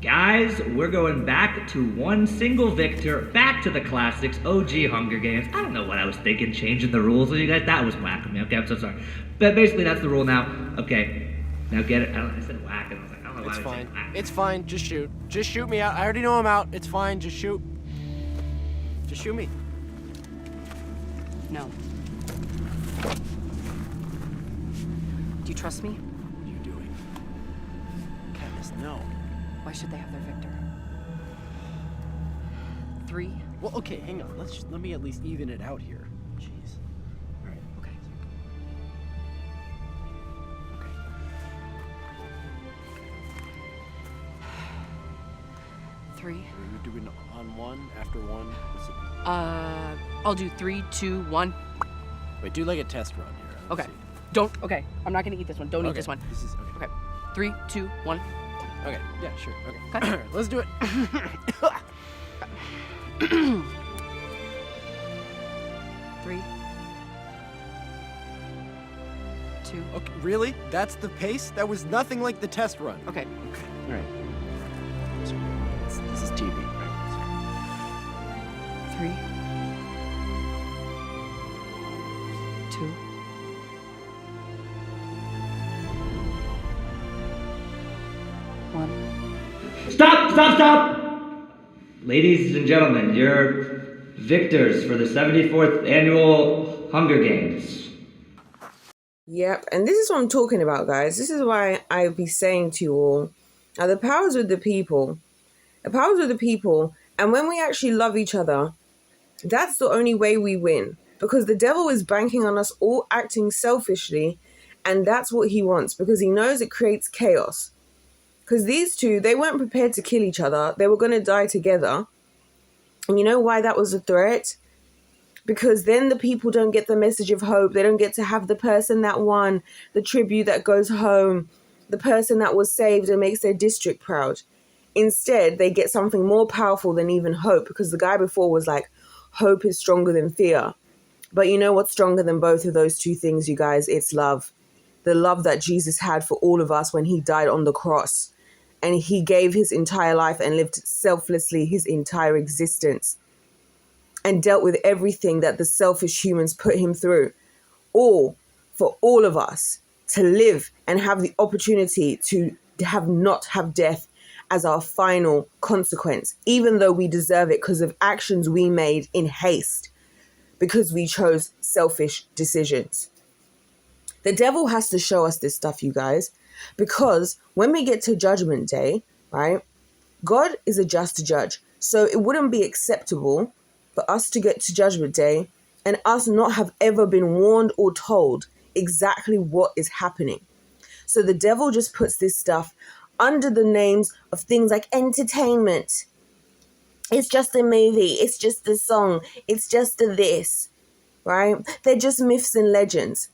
Guys, we're going back to one single victor, back to the classics, OG Hunger Games. I don't know what I was thinking, changing the rules with you guys. That was whack of me. Okay, I'm so sorry. But basically, that's the rule now. Okay, now get it. I said whack, and I was like, I don't know why It's I fine. said whack. It's fine. Just shoot. Just shoot me out. I already know I'm out. It's fine. Just shoot. Just shoot me. No. Do you trust me? What are you doing? Katniss, no. Why should they have their victor? 3. Well, okay, hang on. Let me at least even it out here. Jeez. All right. Okay. Okay. 3. Are you doing on one after one? I'll do 3, 2, 1. Wait, do like a test run here. Let's Okay. see. Don't. Okay. I'm not gonna eat this one. Don't eat Okay, this one. This is okay. Okay. 3, 2, 1. Okay. Yeah. Sure. Okay. Okay. All right, let's do it. 3, 2. Okay. Really? That's the pace? That was nothing like the test run. Okay. All right. This is TV. Right? 3, 2. Stop! Ladies and gentlemen, you're victors for the 74th annual Hunger Games. Yep, and this is what I'm talking about, guys. This is why I be saying to you all, now the power's with the people. The power's with the people, and when we actually love each other, that's the only way we win. Because the devil is banking on us all acting selfishly, and that's what he wants, because he knows it creates chaos. Because these two, they weren't prepared to kill each other. They were going to die together. And you know why that was a threat? Because then the people don't get the message of hope. They don't get to have the person that won, the tribute that goes home, the person that was saved and makes their district proud. Instead, they get something more powerful than even hope, because the guy before was like, hope is stronger than fear. But you know what's stronger than both of those two things, you guys? It's love. The love that Jesus had for all of us when he died on the cross. And he gave his entire life and lived selflessly his entire existence. And dealt with everything that the selfish humans put him through. All for all of us to live and have the opportunity to not have death as our final consequence, even though we deserve it because of actions we made in haste, because we chose selfish decisions. The devil has to show us this stuff, you guys, because when we get to Judgment Day, right, God is a just judge. So it wouldn't be acceptable for us to get to Judgment Day and us not have ever been warned or told exactly what is happening. So the devil just puts this stuff under the names of things like entertainment. It's just a movie. It's just a song. It's just a this, right? They're just myths and legends.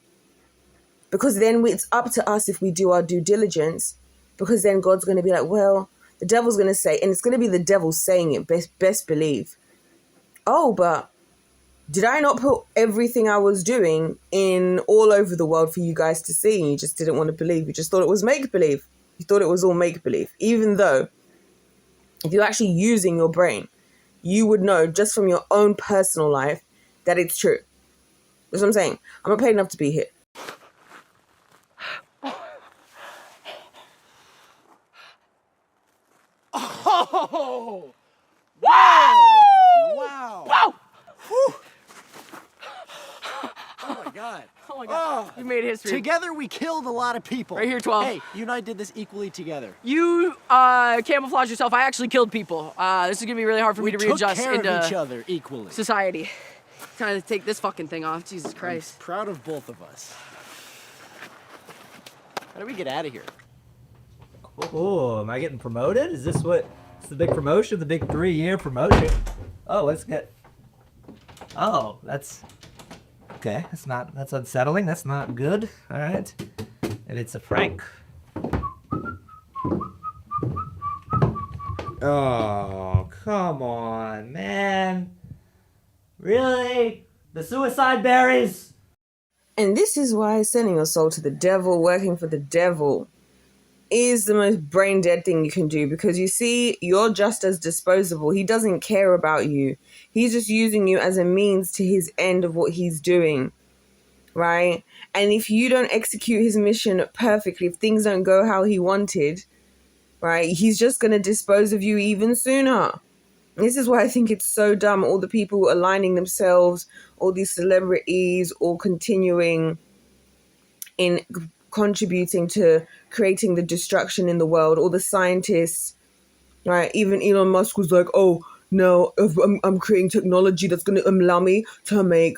Because then it's up to us if we do our due diligence. Because then God's going to be like, well, the devil's going to say, and it's going to be the devil saying it, best believe. Oh, but did I not put everything I was doing in all over the world for you guys to see? And you just didn't want to believe. You just thought it was make-believe. You thought it was all make-believe. Even though, if you're actually using your brain, you would know just from your own personal life that it's true. That's what I'm saying. I'm not paid enough to be here. Oh! Wow! Wow! Wow! Whew. Oh my god. Oh my god. You made history. Together we killed a lot of people. Right here, 12. Hey, you and I did this equally together. You camouflage yourself. I actually killed people. This is gonna be really hard for me to readjust We took care into of each other equally. society. Trying to take this fucking thing off. Jesus Christ. I'm proud of both of us. How do we get out of here? Oh, am I getting promoted? Is this what? It's the big promotion, the big 3-year promotion. Oh, let's get. Oh, that's. Okay, that's unsettling. That's not good. All right. And it's a prank. Oh, come on, man. Really? The suicide berries? And this is why sending your soul to the devil, working for the devil, is the most brain dead thing you can do, because you see, you're just as disposable. He doesn't care about you. He's just using you as a means to his end of what he's doing, right? And if you don't execute his mission perfectly, if things don't go how he wanted, right, he's just going to dispose of you even sooner. This is why I think it's so dumb, all the people aligning themselves, all these celebrities, all continuing in contributing to creating the destruction in the world, all the scientists, right? Even Elon Musk was like, oh, no, I'm creating technology that's going to allow me to make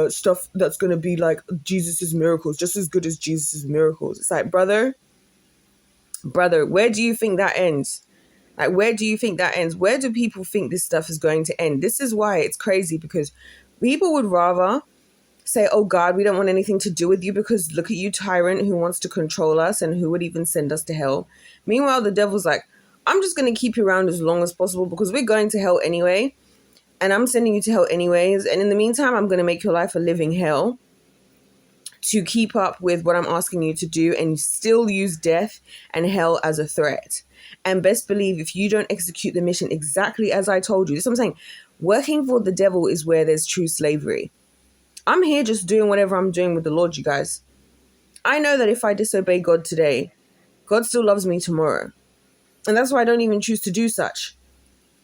stuff that's going to be like Jesus's miracles, just as good as Jesus's miracles. It's like, brother, where do you think that ends? Like, where do you think that ends? Where do people think this stuff is going to end? This is why it's crazy, because people would rather say, oh God, we don't want anything to do with you because look at you, tyrant who wants to control us and who would even send us to hell. Meanwhile, the devil's like, I'm just going to keep you around as long as possible because we're going to hell anyway. And I'm sending you to hell anyways. And in the meantime, I'm going to make your life a living hell to keep up with what I'm asking you to do, and still use death and hell as a threat. And best believe, if you don't execute the mission exactly as I told you, this is what I'm saying, working for the devil is where there's true slavery. I'm here just doing whatever I'm doing with the Lord, you guys. I know that if I disobey God today, God still loves me tomorrow. And that's why I don't even choose to do such.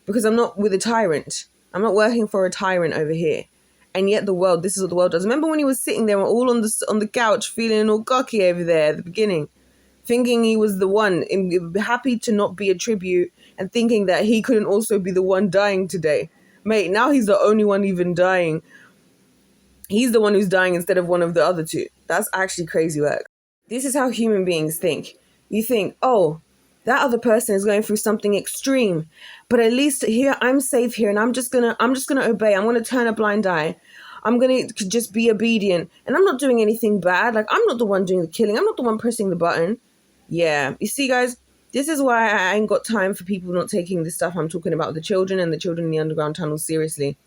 Because I'm not with a tyrant. I'm not working for a tyrant over here. And yet the world, this is what the world does. Remember when he was sitting there all on the couch feeling all cocky over there at the beginning? Thinking he was the one, happy to not be a tribute, and thinking that he couldn't also be the one dying today. Mate, now he's the only one even dying. He's the one who's dying instead of one of the other two. That's actually crazy work. This is how human beings think. You think, oh, that other person is going through something extreme, but at least here I'm safe here, and I'm just gonna obey. I'm gonna turn a blind eye. I'm gonna just be obedient, and I'm not doing anything bad. Like, I'm not the one doing the killing. I'm not the one pressing the button. Yeah, you see, guys, this is why I ain't got time for people not taking the stuff I'm talking about, the children and the children in the underground tunnels, seriously,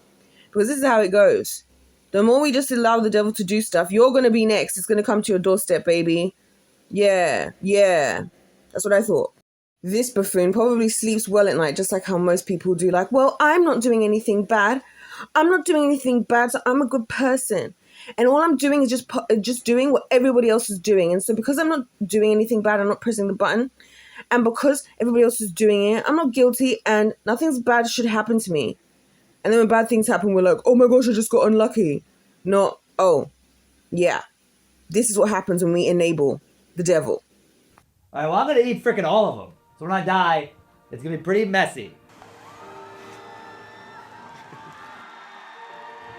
because this is how it goes. The more we just allow the devil to do stuff, you're going to be next. It's going to come to your doorstep, baby. Yeah. That's what I thought. This buffoon probably sleeps well at night, just like how most people do. Like, well, I'm not doing anything bad. So I'm a good person. And all I'm doing is just doing what everybody else is doing. And so because I'm not doing anything bad, I'm not pressing the button. And because everybody else is doing it, I'm not guilty, and nothing's bad should happen to me. And then when bad things happen, we're like, oh my gosh, I just got unlucky. Not, oh, yeah. This is what happens when we enable the devil. All right, well, I'm going to eat freaking all of them. So when I die, it's gonna be pretty messy.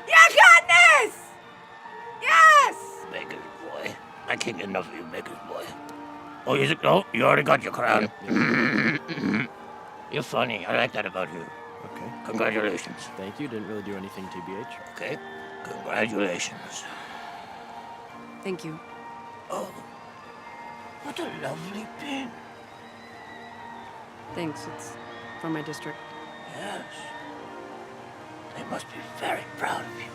Your goodness! Yes! Maker's boy. I can't get enough of you, Maker's boy. Oh, you already got your crown. You're funny. I like that about you. Okay. Congratulations. Thank you. Didn't really do anything, TBH. Okay. Congratulations. Thank you. Oh, what a lovely pin. Thanks. It's from my district. Yes. They must be very proud of you.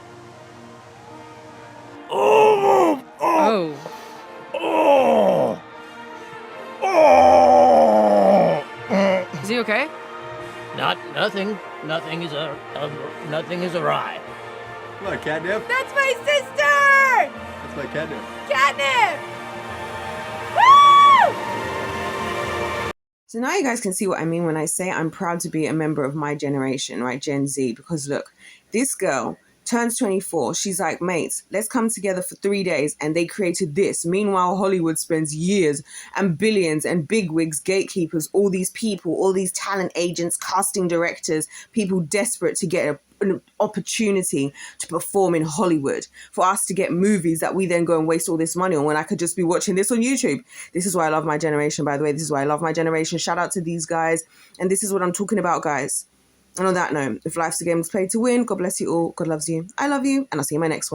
Oh! Oh. Oh! Oh! Is he okay? Nothing. Nothing is awry. Come on, catnip. That's my sister! That's my catnip. Catnip! Woo! So now you guys can see what I mean when I say I'm proud to be a member of my generation, right? Gen Z. Because look, this girl turns 24. She's like, mates, let's come together for 3 days. And they created this. Meanwhile, Hollywood spends years and billions and bigwigs, gatekeepers, all these people, all these talent agents, casting directors, people desperate to get an opportunity to perform in Hollywood, for us to get movies that we then go and waste all this money on when I could just be watching this on YouTube. This is why I love my generation, by the way. This is why I love my generation. Shout out to these guys. And this is what I'm talking about, guys. And on that note, if life's a game, it's played to win. God bless you all. God loves you. I love you. And I'll see you in my next one.